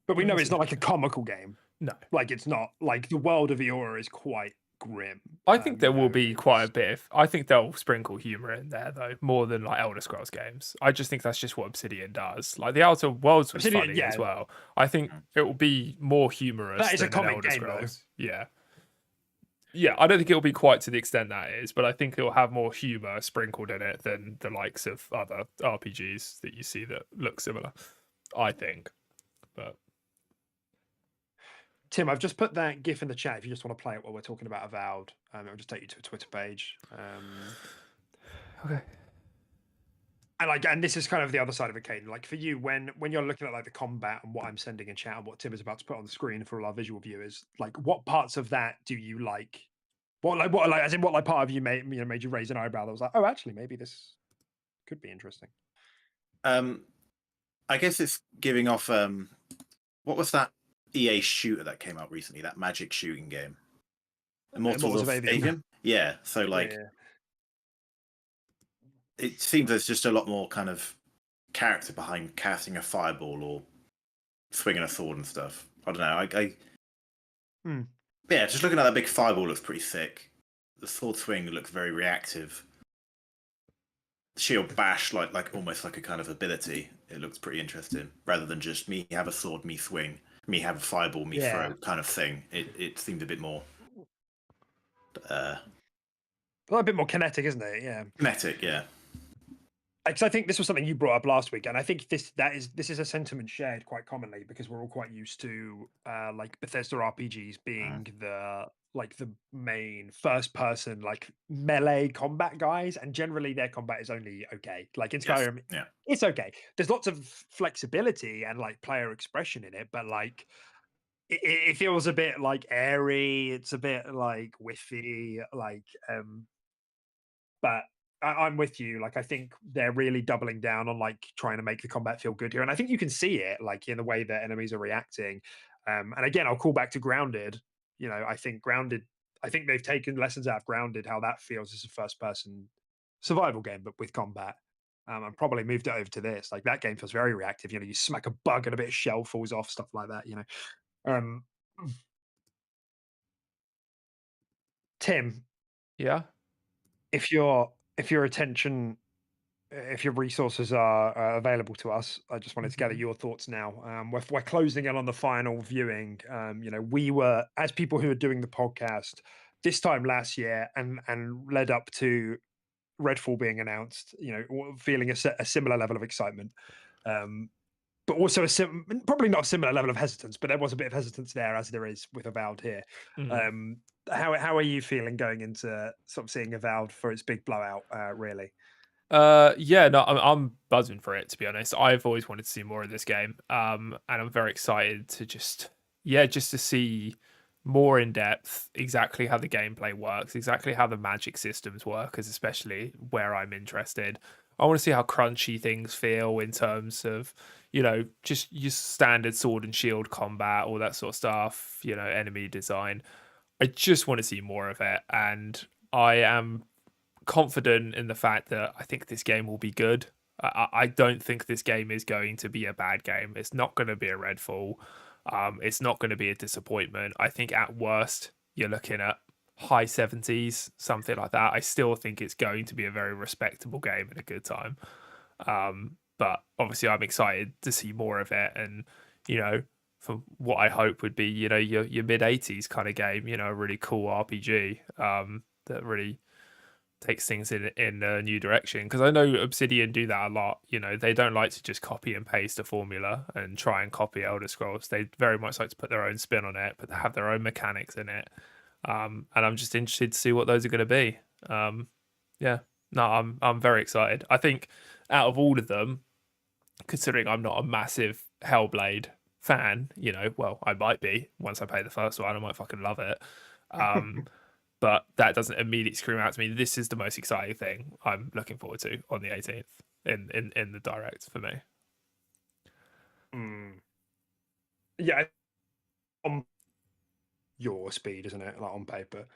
but we Yeah, know that's it's not like a comical game. No. Like it's not like the world of Eora is quite grim. I think there you will know, be quite a bit of. I think they'll sprinkle humor in there though, more than like Elder Scrolls games. I just think that's just what Obsidian does. Like the Outer Worlds was Obsidian, funny yeah. as well. I think it will be more humorous That is a than an comic Elder game, though. Scrolls. Yeah. Yeah, I don't think it'll be quite to the extent that is, but I think it'll have more humor sprinkled in it than the likes of other RPGs that you see that look similar. I think. But Tim, I've just put that GIF in the chat if you just want to play it while we're talking about Avowed. It'll just take you to a Twitter page. okay. And this is kind of the other side of it, Caden. Like for you, when you're looking at like the combat and what I'm sending in chat and what Tim is about to put on the screen for all our visual viewers, like what parts of that do you like? What part of you made you raise an eyebrow that was like, oh, actually, maybe this could be interesting. I guess it's giving off. What was that EA shooter that came out recently? That magic shooting game, Immortals of Avium. Yeah, so like. Yeah. It seems there's just a lot more kind of character behind casting a fireball or swinging a sword and stuff. I don't know. Yeah, just looking at that big fireball looks pretty sick. The sword swing looks very reactive. Shield bash like almost like a kind of ability. It looks pretty interesting rather than just me have a sword, me swing, me have a fireball, me throw kind of thing. It seems a bit more. A bit more kinetic, isn't it? Yeah. Kinetic, yeah. Because I think this was something you brought up last week, and I think this is a sentiment shared quite commonly because we're all quite used to like Bethesda RPGs being the main first person like melee combat guys, and generally their combat is only okay. Like in Skyrim, it's okay. There's lots of flexibility and like player expression in it, but like it feels a bit like airy. It's a bit like whiffy, like but I'm with you. Like, I think they're really doubling down on like trying to make the combat feel good here, and I think you can see it like in the way that enemies are reacting. And again, I'll call back to Grounded. You know, I think Grounded. I think they've taken lessons out of Grounded, how that feels as a first-person survival game, but with combat. And probably moved it over to this. Like that game feels very reactive. You know, you smack a bug and a bit of shell falls off, stuff like that. You know, um, Tim, Yeah. if your attention if your resources are available to us, I just wanted to gather Mhm. your thoughts now. We're closing in on the final viewing. You know, we were as people who are doing the podcast this time last year and led up to Redfall being announced. You know, feeling a similar level of excitement, but also probably not a similar level of hesitance. But there was a bit of hesitance there, as there is with Avowed here. Mm. Um, how are you feeling going into sort of seeing Avowed for its big blowout? Really. Yeah, no, I'm buzzing for it, to be honest. I've always wanted to see more of this game. And I'm very excited to just to see more in depth exactly how the gameplay works, exactly how the magic systems work, is especially where I'm interested. I want to see how crunchy things feel in terms of, just your standard sword and shield combat, all that sort of stuff, enemy design. I just want to see more of it, and I am confident in the fact that I think this game will be good. I don't think this game is going to be a bad game. It's not going to be a Redfall. It's not going to be a disappointment. I think at worst you're looking at high 70s, something like that. I still think it's going to be a very respectable game and a good time. But obviously I'm excited to see more of it, and for what I hope would be your mid 80s kind of game. A really cool RPG that really takes things in a new direction, because I know Obsidian do that a lot. They don't like to just copy and paste a formula and try and copy Elder Scrolls. They very much like to put their own spin on it, but they have their own mechanics in it. And I'm just interested to see what those are going to be. Yeah, no, I'm very excited. I think out of all of them, considering I'm not a massive Hellblade fan, well, I might be once I play the first one. I might fucking love it. But that doesn't immediately scream out to me. This is the most exciting thing I'm looking forward to on the 18th in the direct for me. Yeah, on your speed, isn't it? Like on paper.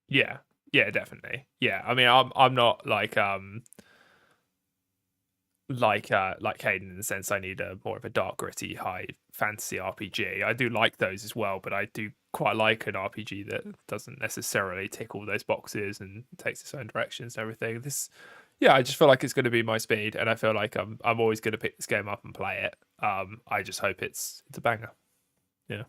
Yeah, definitely. Yeah, I mean, I'm not like Hayden in the sense I need a more of a dark, gritty, high fantasy RPG. I do like those as well, but I do quite like an RPG that doesn't necessarily tick all those boxes and takes its own directions and everything. Yeah, I just feel like it's going to be my speed, and I feel like I'm always going to pick this game up and play it. I just hope it's a banger. Yeah.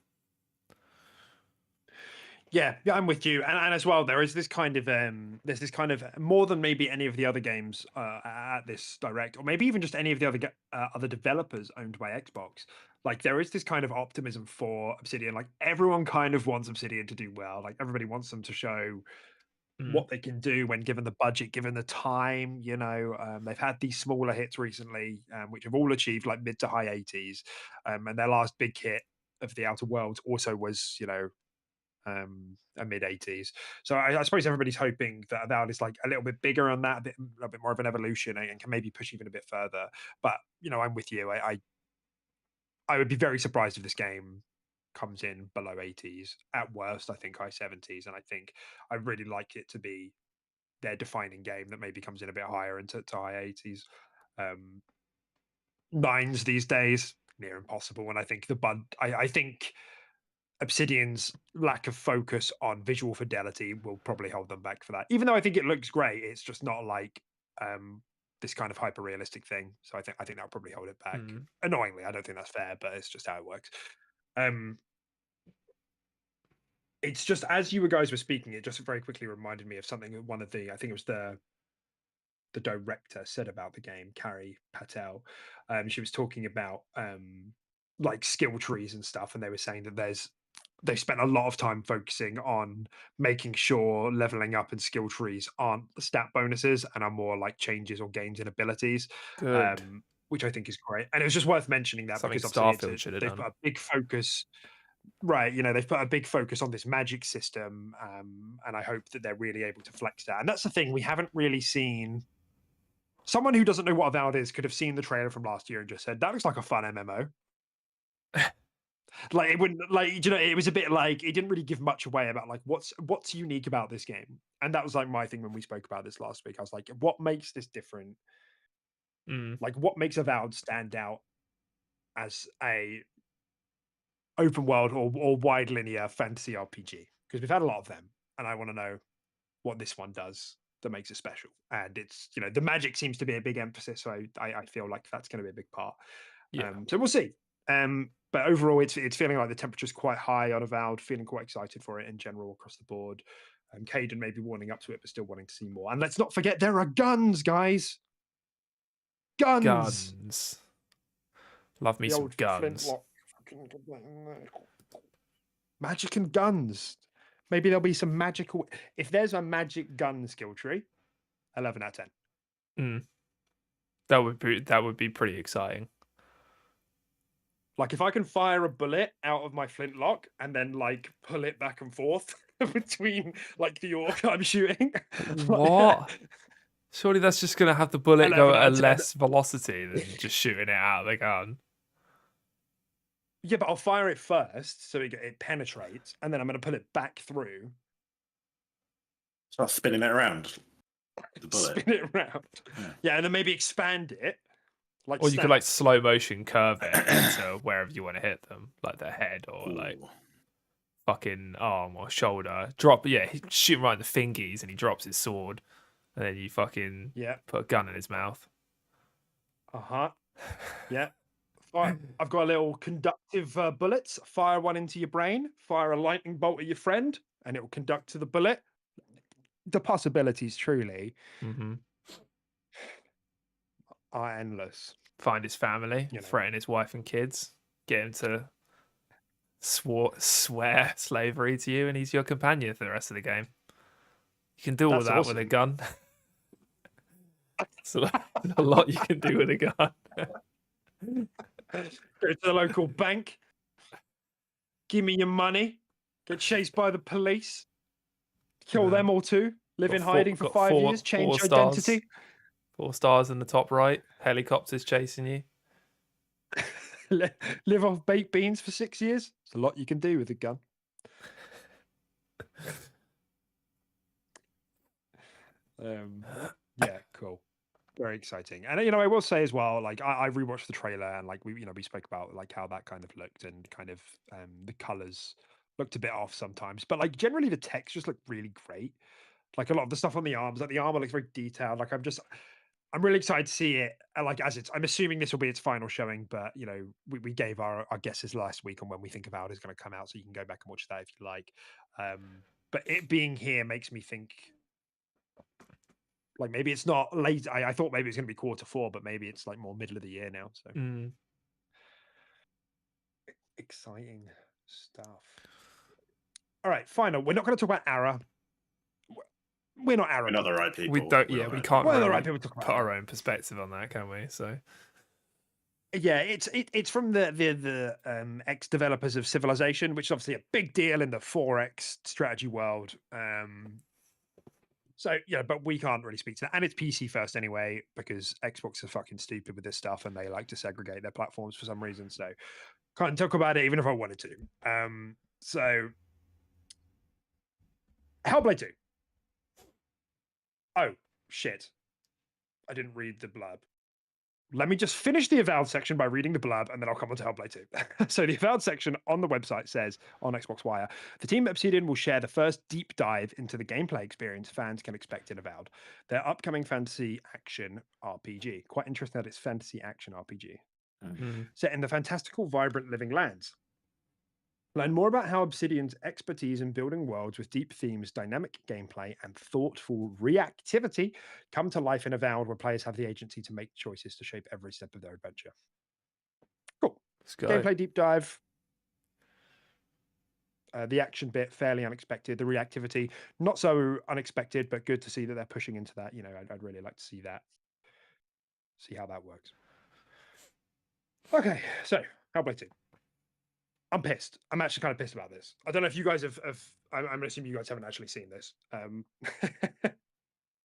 Yeah, I'm with you, and as well, there's this kind of more than maybe any of the other games at this direct, or maybe even just any of the other developers owned by Xbox. Like there is this kind of optimism for Obsidian. Like everyone kind of wants Obsidian to do well. Like everybody wants them to show Mm. what they can do when given the budget, given the time. They've had these smaller hits recently, which have all achieved like mid to high 80s, and their last big hit of the Outer Worlds also was a mid 80s. So I suppose everybody's hoping that Avowed is like a little bit bigger on that, a bit more of an evolution, and can maybe push even a bit further. But I'm with you. I would be very surprised if this game comes in below 80s. At worst, I think high 70s, and I think I'd really like it to be their defining game that maybe comes in a bit higher into to high 80s. Um, Nines these days near impossible, and I think I think Obsidian's lack of focus on visual fidelity will probably hold them back for that. Even though I think it looks great, it's just not like this kind of hyper realistic thing. So I think that'll probably hold it back. Mm. Annoyingly, I don't think that's fair, but it's just how it works. Um, it's just as you guys were speaking, it just very quickly reminded me of something that one of the I think it was the director said about the game, Carrie Patel. She was talking about like skill trees and stuff, and they were saying that they spent a lot of time focusing on making sure leveling up and skill trees aren't stat bonuses and are more like changes or gains in abilities, Good. which I think is great. And it was just worth mentioning that Something because obviously Starfield should have they've done. got a big focus. right, you know, they've put a big focus on this magic system, and I hope that they're really able to flex that. And that's the thing, we haven't really seen. Someone who doesn't know what Avowed is could have seen the trailer from last year and just said, "That looks like a fun MMO." Like it wouldn't, like, you know, it was a bit like it didn't really give much away about like what's unique about this game. And that was like my thing when we spoke about this last week. I was like, what makes this different? Like, what makes Avowed stand out as a open world or wide linear fantasy RPG? Because we've had a lot of them, and I want to know what this one does that makes it special. And it's, you know, the magic seems to be a big emphasis, so I feel like that's going to be a big part. Yeah. So we'll see. But overall, it's feeling like the temperature's quite high on Avowed. Feeling quite excited for it in general across the board. Caden may be warming up to it, but still wanting to see more. And let's not forget there are guns, guys. Guns. Guns. Love me The some old guns. flintlock. Magic and guns. Maybe there'll be some magical. If there's a magic gun skill tree, 11 out of 10. That would be pretty exciting. Like if I can fire a bullet out of my flintlock and then like pull it back and forth between like the orc I'm shooting. What? Surely that's just gonna have the bullet go 11 at out a of 10. less velocity than just shooting it out of the gun. Yeah, but I'll fire it first so it penetrates, and then I'm going to pull it back through. Start spinning it around. The bullet. Spin it around. Yeah, and then maybe expand it. Like, or you could like slow motion curve it into wherever you want to hit them, like their head or like fucking arm or shoulder. Drop, shoot him right in the fingies, and he drops his sword, and then you fucking put a gun in his mouth. Yeah. I've got a little conductive bullets. Fire one into your brain. Fire a lightning bolt at your friend, and it will conduct to the bullet. The possibilities truly are endless. Find his family, threaten his wife and kids, get him to swear slavery to you, and he's your companion for the rest of the game. You can do all that with a gun. So a lot you can do with a gun. Go to the local bank. Give me your money. Get chased by the police. Kill them all too. Live in hiding for 5 years. Change your identity. 4 stars in the top right. Helicopters chasing you. Live off baked beans for 6 years. There's a lot you can do with a gun. Yeah, cool. Very exciting. And I will say as well, like I rewatched the trailer, and like we spoke about like how that kind of looked, and kind of the colors looked a bit off sometimes, but like generally the textures look really great. Like a lot of the stuff on the arms, like the armor looks very detailed. Like I'm really excited to see it. Like I'm assuming this will be its final showing, but we gave our guesses last week on when we think about it is going to come out, so you can go back and watch that if you like. But it being here makes me think like maybe it's not late. I thought maybe it's going to be Q4, but maybe it's like more middle of the year now. So exciting stuff. All right, final. We're not going to talk about Ara. We're not Ara. We're not the right people. We don't. Yeah, we can't. We're the right people to put our own perspective on that, can we? So. Yeah, it's from the ex developers of Civilization, which is obviously a big deal in the 4X strategy world. So yeah, but we can't really speak to that, and it's PC first anyway, because Xbox are fucking stupid with this stuff, and they like to segregate their platforms for some reason. So can't talk about it even if I wanted to. So Hellblade 2. Oh shit, I didn't read the blurb. Let me just finish the Avowed section by reading the blurb, and then I'll come on to Hellblade 2. So the Avowed section on the website says, on Xbox Wire, the team at Obsidian will share the first deep dive into the gameplay experience fans can expect in Avowed, their upcoming fantasy action RPG. Quite interesting that it's fantasy action RPG. Set in the fantastical, vibrant living lands. Learn more about how Obsidian's expertise in building worlds with deep themes, dynamic gameplay, and thoughtful reactivity come to life in Avowed, where players have the agency to make choices to shape every step of their adventure. Cool. Let's go. Gameplay deep dive. The action bit, fairly unexpected. The reactivity, not so unexpected, but good to see that they're pushing into that. I'd really like to see that. See how that works. Okay, so Hellblade 2. I'm pissed. I'm actually kind of pissed about this. I don't know if you guys have I'm assuming you guys haven't actually seen this.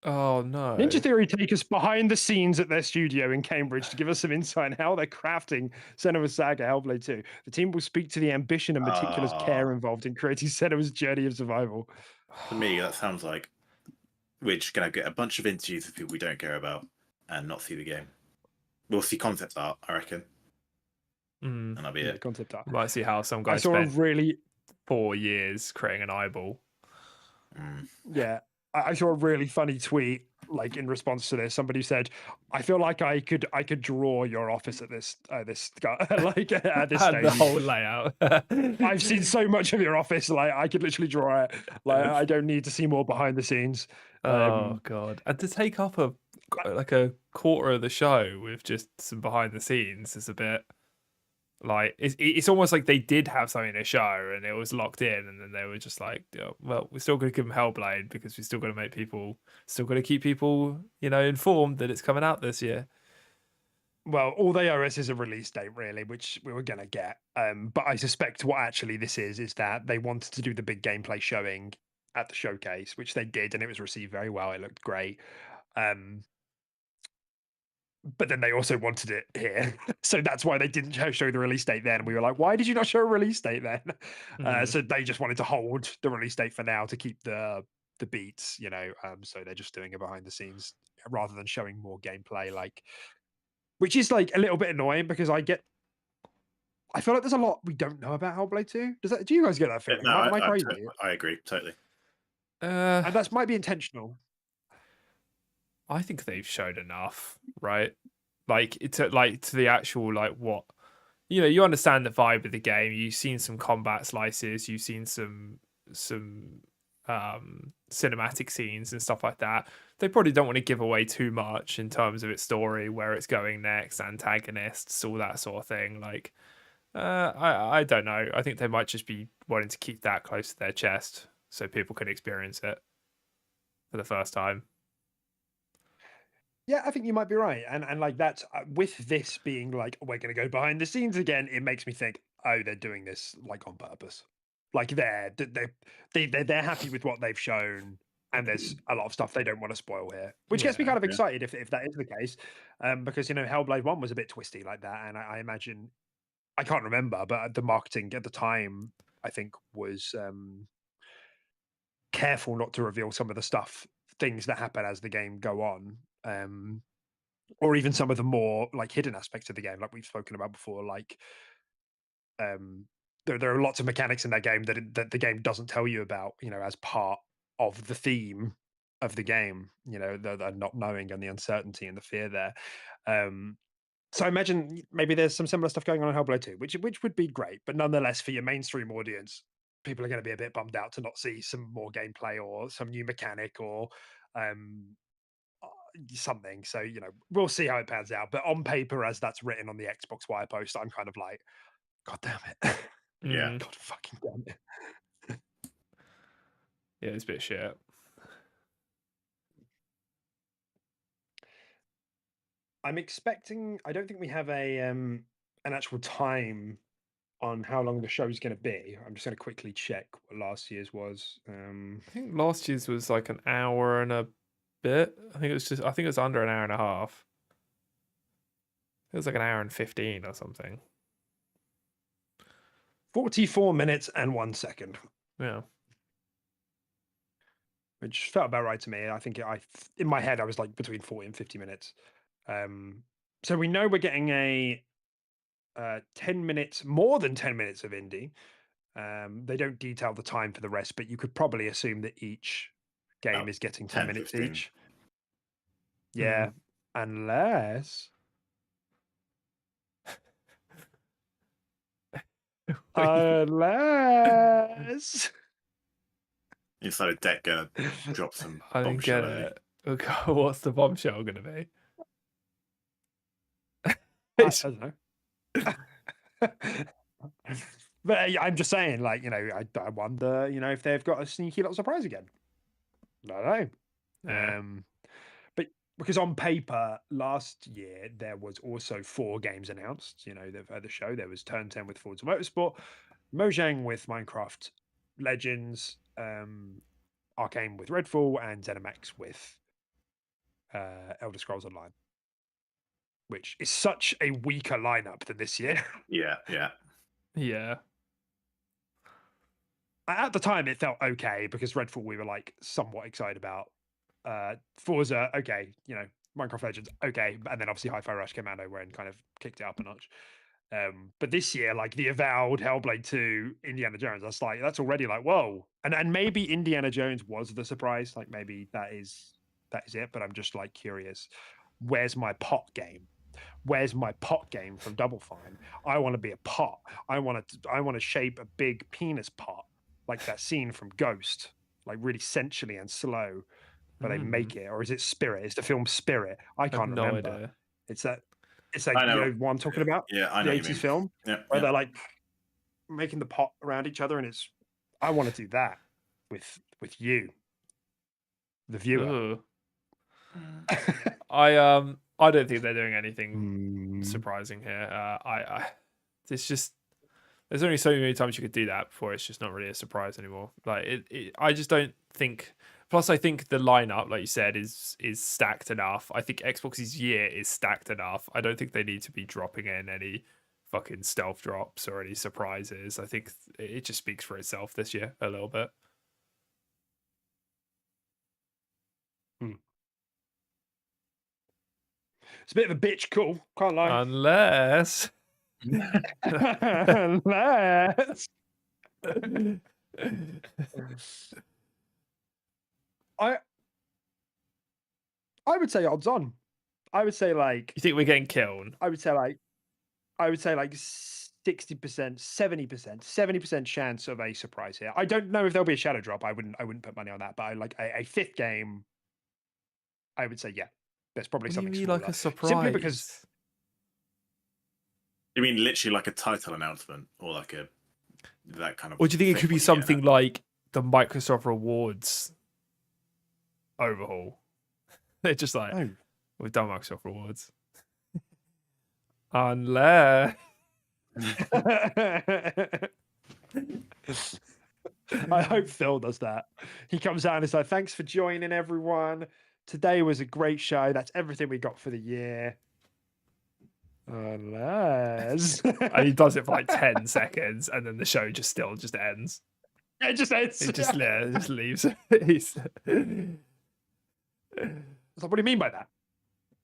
Oh no. Ninja Theory take us behind the scenes at their studio in Cambridge to give us some insight on how they're crafting Senua's Saga Hellblade 2. The team will speak to the ambition and meticulous care involved in creating Senua's journey of survival. To me, that sounds like we're just going to get a bunch of interviews with people we don't care about and not see the game. We'll see concept art, I reckon. And that'll be it. Concept art. Might see how some guy spent 4 years creating an eyeball. Yeah. I saw a really funny tweet, like in response to this. Somebody said, "I feel like I could draw your office at this like at this stage. The whole layout. I've seen so much of your office, like I could literally draw it. Like I don't need to see more behind the scenes." Oh god! And to take up a quarter of the show with just some behind the scenes is a bit. Like it's almost like they did have something to show and it was locked in, and then they were just like, well, we're still going to give them Hellblade because we're still going to keep people, informed that it's coming out this year. Well, all they owe us is a release date, really, which we were going to get. But I suspect what actually this is that they wanted to do the big gameplay showing at the showcase, which they did, and it was received very well. It looked great. But then they also wanted it here. So that's why they didn't show the release date then. We were like, why did you not show a release date then? So they just wanted to hold the release date for now to keep the beats, so they're just doing it behind the scenes rather than showing more gameplay, which is like a little bit annoying because I feel like there's a lot we don't know about Hellblade 2. Do you guys get that feeling? No, Am I crazy? I agree, totally. And that might be intentional. I think they've shown enough, right? Like to the actual what you understand the vibe of the game. You've seen some combat slices, you've seen some cinematic scenes and stuff like that. They probably don't want to give away too much in terms of its story, where it's going next, antagonists, all that sort of thing. I don't know. I think they might just be wanting to keep that close to their chest so people can experience it for the first time. Yeah, I think you might be right, and like that's with this being like we're going to go behind the scenes again. It makes me think, oh, they're doing this like on purpose. Like they're happy with what they've shown, and there's a lot of stuff they don't want to spoil here, which gets me kind of excited if that is the case, because Hellblade 1 was a bit twisty like that, and I imagine I can't remember, but the marketing at the time I think was careful not to reveal some of the things that happen as the game go on. Or even some of the more like hidden aspects of the game, like we've spoken about before. Like, there are lots of mechanics in that game that the game doesn't tell you about, as part of the theme of the game. The not knowing and the uncertainty and the fear there. So I imagine maybe there's some similar stuff going on in Hellblade 2, which would be great, but nonetheless, for your mainstream audience, people are going to be a bit bummed out to not see some more gameplay or some new mechanic or something. So we'll see how it pans out, but on paper, as that's written on the Xbox Wire post, I'm kind of like, god damn it. Yeah. God fucking damn it. Yeah, it's a bit shit. I'm expecting, I don't think we have an actual time on how long the show's going to be. I'm just going to quickly check what last year's was. I think last year's was like an hour and a bit. I think it was under an hour and a half. It was like an hour and 15 or something. 44 minutes and 1 second. Yeah. Which felt about right to me. I think in my head I was like between 40 and 50 minutes. So we know we're getting a 10 minutes, more than 10 minutes of indie. They don't detail the time for the rest, but you could probably assume that each game is getting 10 minutes 15. each. Yeah, unless Inside a deck gonna drop some I didn't get it. Okay, what's the bombshell gonna be? I don't know. But I'm just saying, like, I wonder, if they've got a sneaky little surprise again. I don't know. Yeah. But because on paper, last year there was also 4 games announced. At the show there was Turn 10 with Forza Motorsport, Mojang with Minecraft Legends, Arcane with Redfall, and ZeniMax with Elder Scrolls Online, which is such a weaker lineup than this year. Yeah. Yeah. At the time, it felt okay because Redfall we were like somewhat excited about. Forza, okay, Minecraft Legends, okay, and then obviously Hi-Fi Rush came out over and kind of kicked it up a notch. But this year, like the Avowed, Hellblade 2, Indiana Jones, that's already like whoa. And maybe Indiana Jones was the surprise. Like maybe that is it. But I'm just like curious. Where's my pot game? Where's my pot game from Double Fine? I want to be a pot. I want to shape a big penis pot, like that scene from Ghost, like really sensually and slow. But they make it, or is it Spirit? It's the film Spirit. I can't remember. Idea. It's like I know. what I'm talking about. Yeah, I know the what you 80s mean. film where they're like making the pot around each other, and I want to do that with you, the viewer. I don't think they're doing anything surprising here. It's just there's only so many times you could do that before it's just not really a surprise anymore. Like I just don't think. Plus, I think the lineup, like you said, is stacked enough. I think Xbox's year is stacked enough. I don't think they need to be dropping in any fucking stealth drops or any surprises. I think it just speaks for itself this year a little bit. It's a bit of a bitch call, can't lie. Unless I would say odds on. I would say like you think we're getting killed. I would say like 60%, 70%, 70% chance of a surprise here. I don't know if there'll be a shadow drop. I wouldn't put money on that, but I like a fifth game. I would say yeah. There's probably something smaller. Like a surprise. Simply because you mean literally like a title announcement or like that kind of. Or do you think it could be something like the Microsoft Rewards overhaul? They're just like we've done Microsoft Rewards. Unless I hope Phil does that. He comes out and is like, thanks for joining, everyone. Today was a great show. That's everything we got for the year. Unless and he does it for like 10 seconds and then the show just ends. It just ends. It just leaves. So what do you mean by that?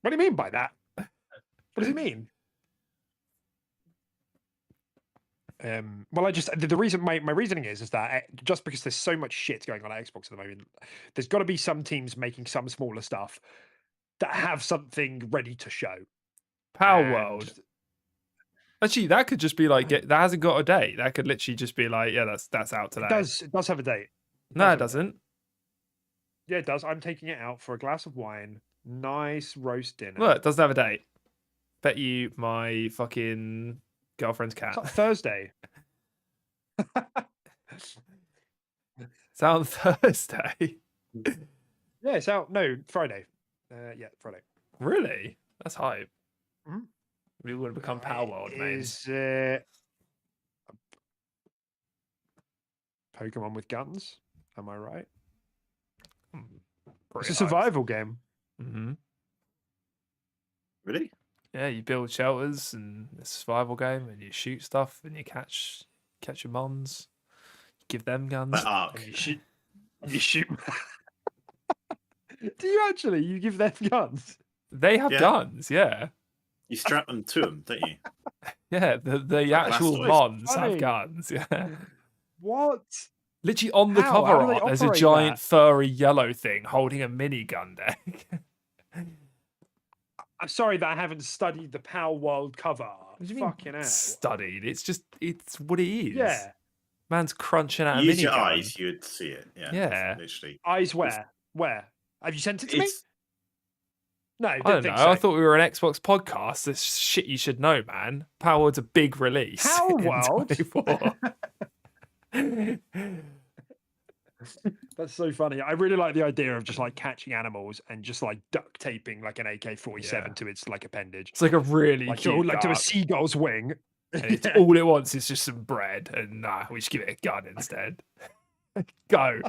What do you mean by that? What does he mean? Well, the reason my reasoning is that just because there's so much shit going on at Xbox at the moment, there's got to be some teams making some smaller stuff that have something ready to show. Power World. Actually, that could just be like that hasn't got a date. That could literally just be like, yeah, that's out today. It does have a date. No, it doesn't. Yeah, it does. I'm taking it out for a glass of wine, nice roast dinner. Look, it doesn't have a date. Bet you my fucking girlfriend's cat. It's Thursday. It's out on Thursday. Yeah, it's out. No, Friday. Yeah, Friday. Really? That's hype. Mm-hmm. We would have become Power World, mate. Is Pokemon with guns? Am I right? It's a survival game. Mm-hmm. Really? Yeah, you build shelters and it's a survival game, and you shoot stuff, and you catch your mons. You give them guns. And you shoot. Do you actually? You give them guns? They have guns, yeah. You strap them to them, don't you? Yeah, the actual mons have guns, yeah. What? Literally on the cover art, there's a giant furry yellow thing holding a minigun deck. I'm sorry that I haven't studied the Power World cover art. What do you Fucking mean hell. Studied? It's what it is. Yeah. Man's crunching out a minigun. Use your eyes, you'd see it. Yeah. Literally. Eyes where? Where? Have you sent it to me? No, I don't know. So. I thought we were an Xbox podcast. This shit you should know, man. Power World's a big release. Power World? That's so funny. I really like the idea of just like catching animals and just like duct taping like an AK-47 to its like appendage. It's like a really like, cute like to a seagull's wing. And it's all it wants is just some bread, and nah, we should give it a gun instead. Go.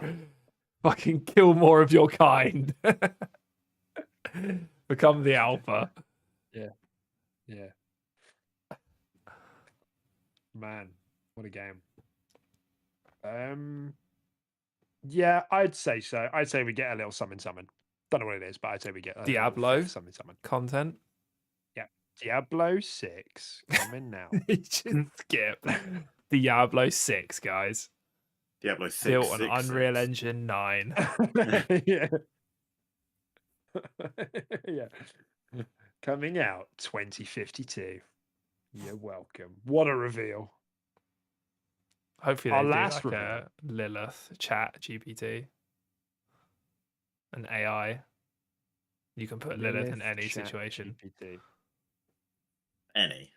Fucking kill more of your kind. Become the alpha. Yeah. Man, what a game. Yeah, I'd say so. I'd say we get a little summon. Don't know what it is, but I'd say we get a Diablo little summon. content. Yeah, Diablo 6 coming now. Just skip Diablo 6, guys. Diablo 6. Built on 6, Unreal 6. Engine 9. Yeah. Yeah. Coming out 2052. You're welcome. What a reveal. Hopefully Our they do last like reveal. a Lilith chat GPT. An AI. You can put Lilith in any Chat situation. GPT. Any.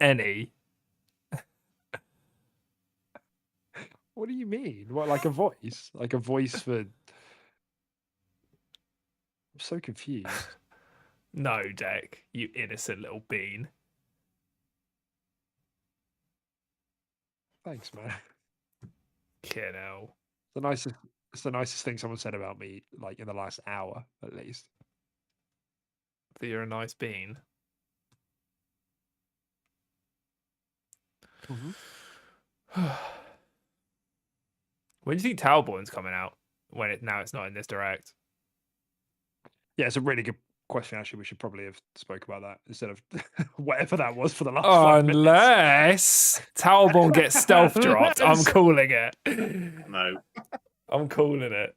Any. What do you mean? What, like a voice? Like a voice for... I'm so confused. No, Deck, you innocent little bean. Thanks, man. Kid hell. It's the nicest thing someone said about me, like in the last hour, at least. That you're a nice bean. When do you think Talborn's coming out? When now it's not in this direct. Yeah, it's a really good question. Actually, we should probably have spoke about that instead of whatever that was for the last 5 minutes. Unless Talborn gets stealth dropped, I'm calling it. No. I'm calling it.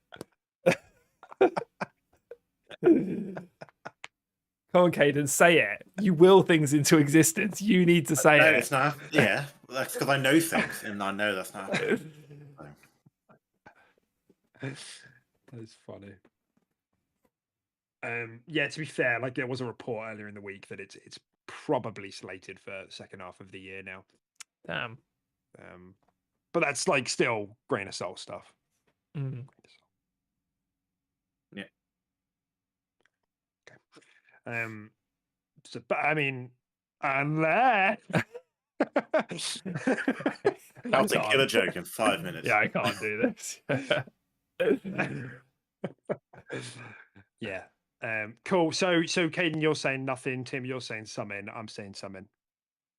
Come on, Caden, say it. You will things into existence. You need to say No, it. it's not. Yeah, that's because I know things, and I know that's not. That's funny. Yeah, to be fair, like there was a report earlier in the week that it's probably slated for the second half of the year now. Damn. But that's like still grain of salt stuff. Mm. Yeah. Okay. So, but I mean, unless I'll take killer joke in 5 minutes. Yeah, I can't do this. Yeah. Cool. So Caden, you're saying nothing. Tim, you're saying something. I'm saying something.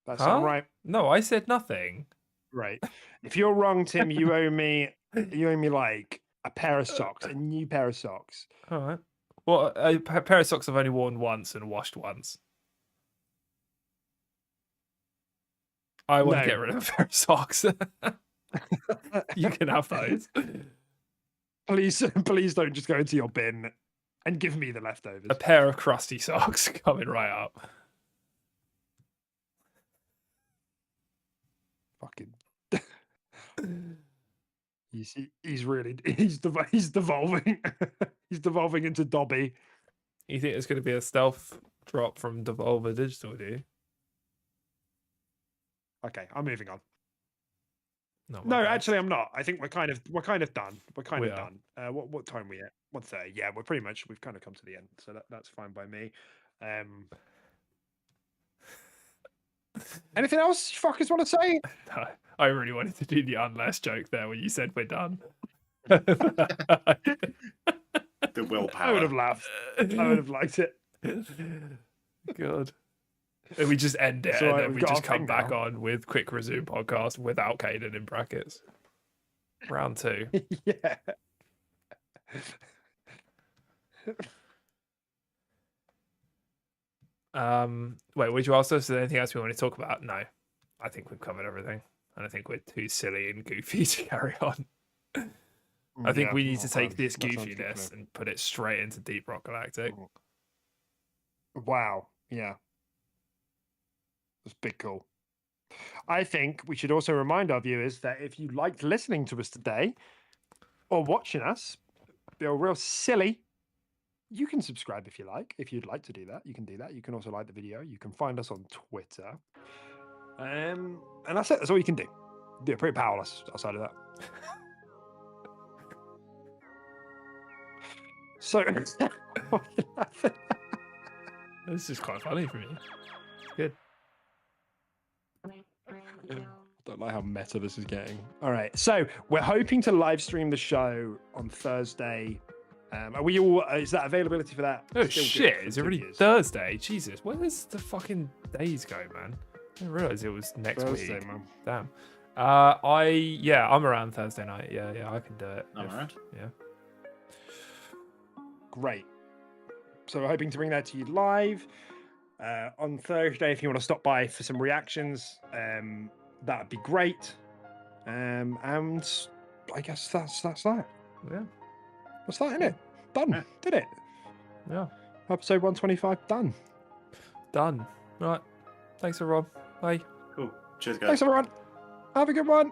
That sound right? No, I said nothing. Right. If you're wrong, Tim, you owe me like a pair of socks, a new pair of socks. All right. Well, a pair of socks I've only worn once and washed once. I want to get rid of a pair of socks. You can have those. Please don't just go into your bin and give me the leftovers. A pair of crusty socks coming right up. Fucking. He's devolving. He's devolving into Dobby. You think it's going to be a stealth drop from Devolver Digital, do you? Okay, I'm moving on. No, actually, I'm not. I think we're kind of done. We're kind We of are. done. What time are we at? 1:30. Yeah, we've kind of come to the end, so that's fine by me. Anything else you fuckers want to say? No, I really wanted to do the unless joke there when you said we're done. The willpower. I would have laughed. I would have liked it. God. And we just end it, So, and then we've we got just our come thing back now. on with quick resume podcast without Caden in brackets. Round 2. Yeah. Wait, would you ask us? Is there anything else we want to talk about? No. I think we've covered everything. And I think we're too silly and goofy to carry on. I think we need to take this goofiness and put it straight into Deep Rock Galactic. Wow. Yeah. That's big cool. I think we should also remind our viewers that if you liked listening to us today or watching us, feel real silly, you can subscribe if you like. If you'd like to do that, you can do that. You can also like the video. You can find us on Twitter. And that's it. That's all you can do. You're pretty powerless outside of that. So This is quite funny for me. Good. Don't like how meta this is getting. All right, so we're hoping to live stream the show on Thursday. Are we all? Is that availability for that? Oh still good shit! for It's the already years? Thursday. Jesus, where does the fucking days go, man? I didn't realize it was next Thursday, week. man. Damn. I'm around Thursday night. Yeah, I can do it. I'm around. Yeah. Great. So we're hoping to bring that to you live on Thursday. If you want to stop by for some reactions, that'd be great. And I guess that's that. Yeah. That's that, innit? Done. Yeah. Did it? Yeah. Episode 125 done. Done. Right. Thanks, Rob. Bye. Cool. Cheers, guys. Thanks, everyone. Have a good one.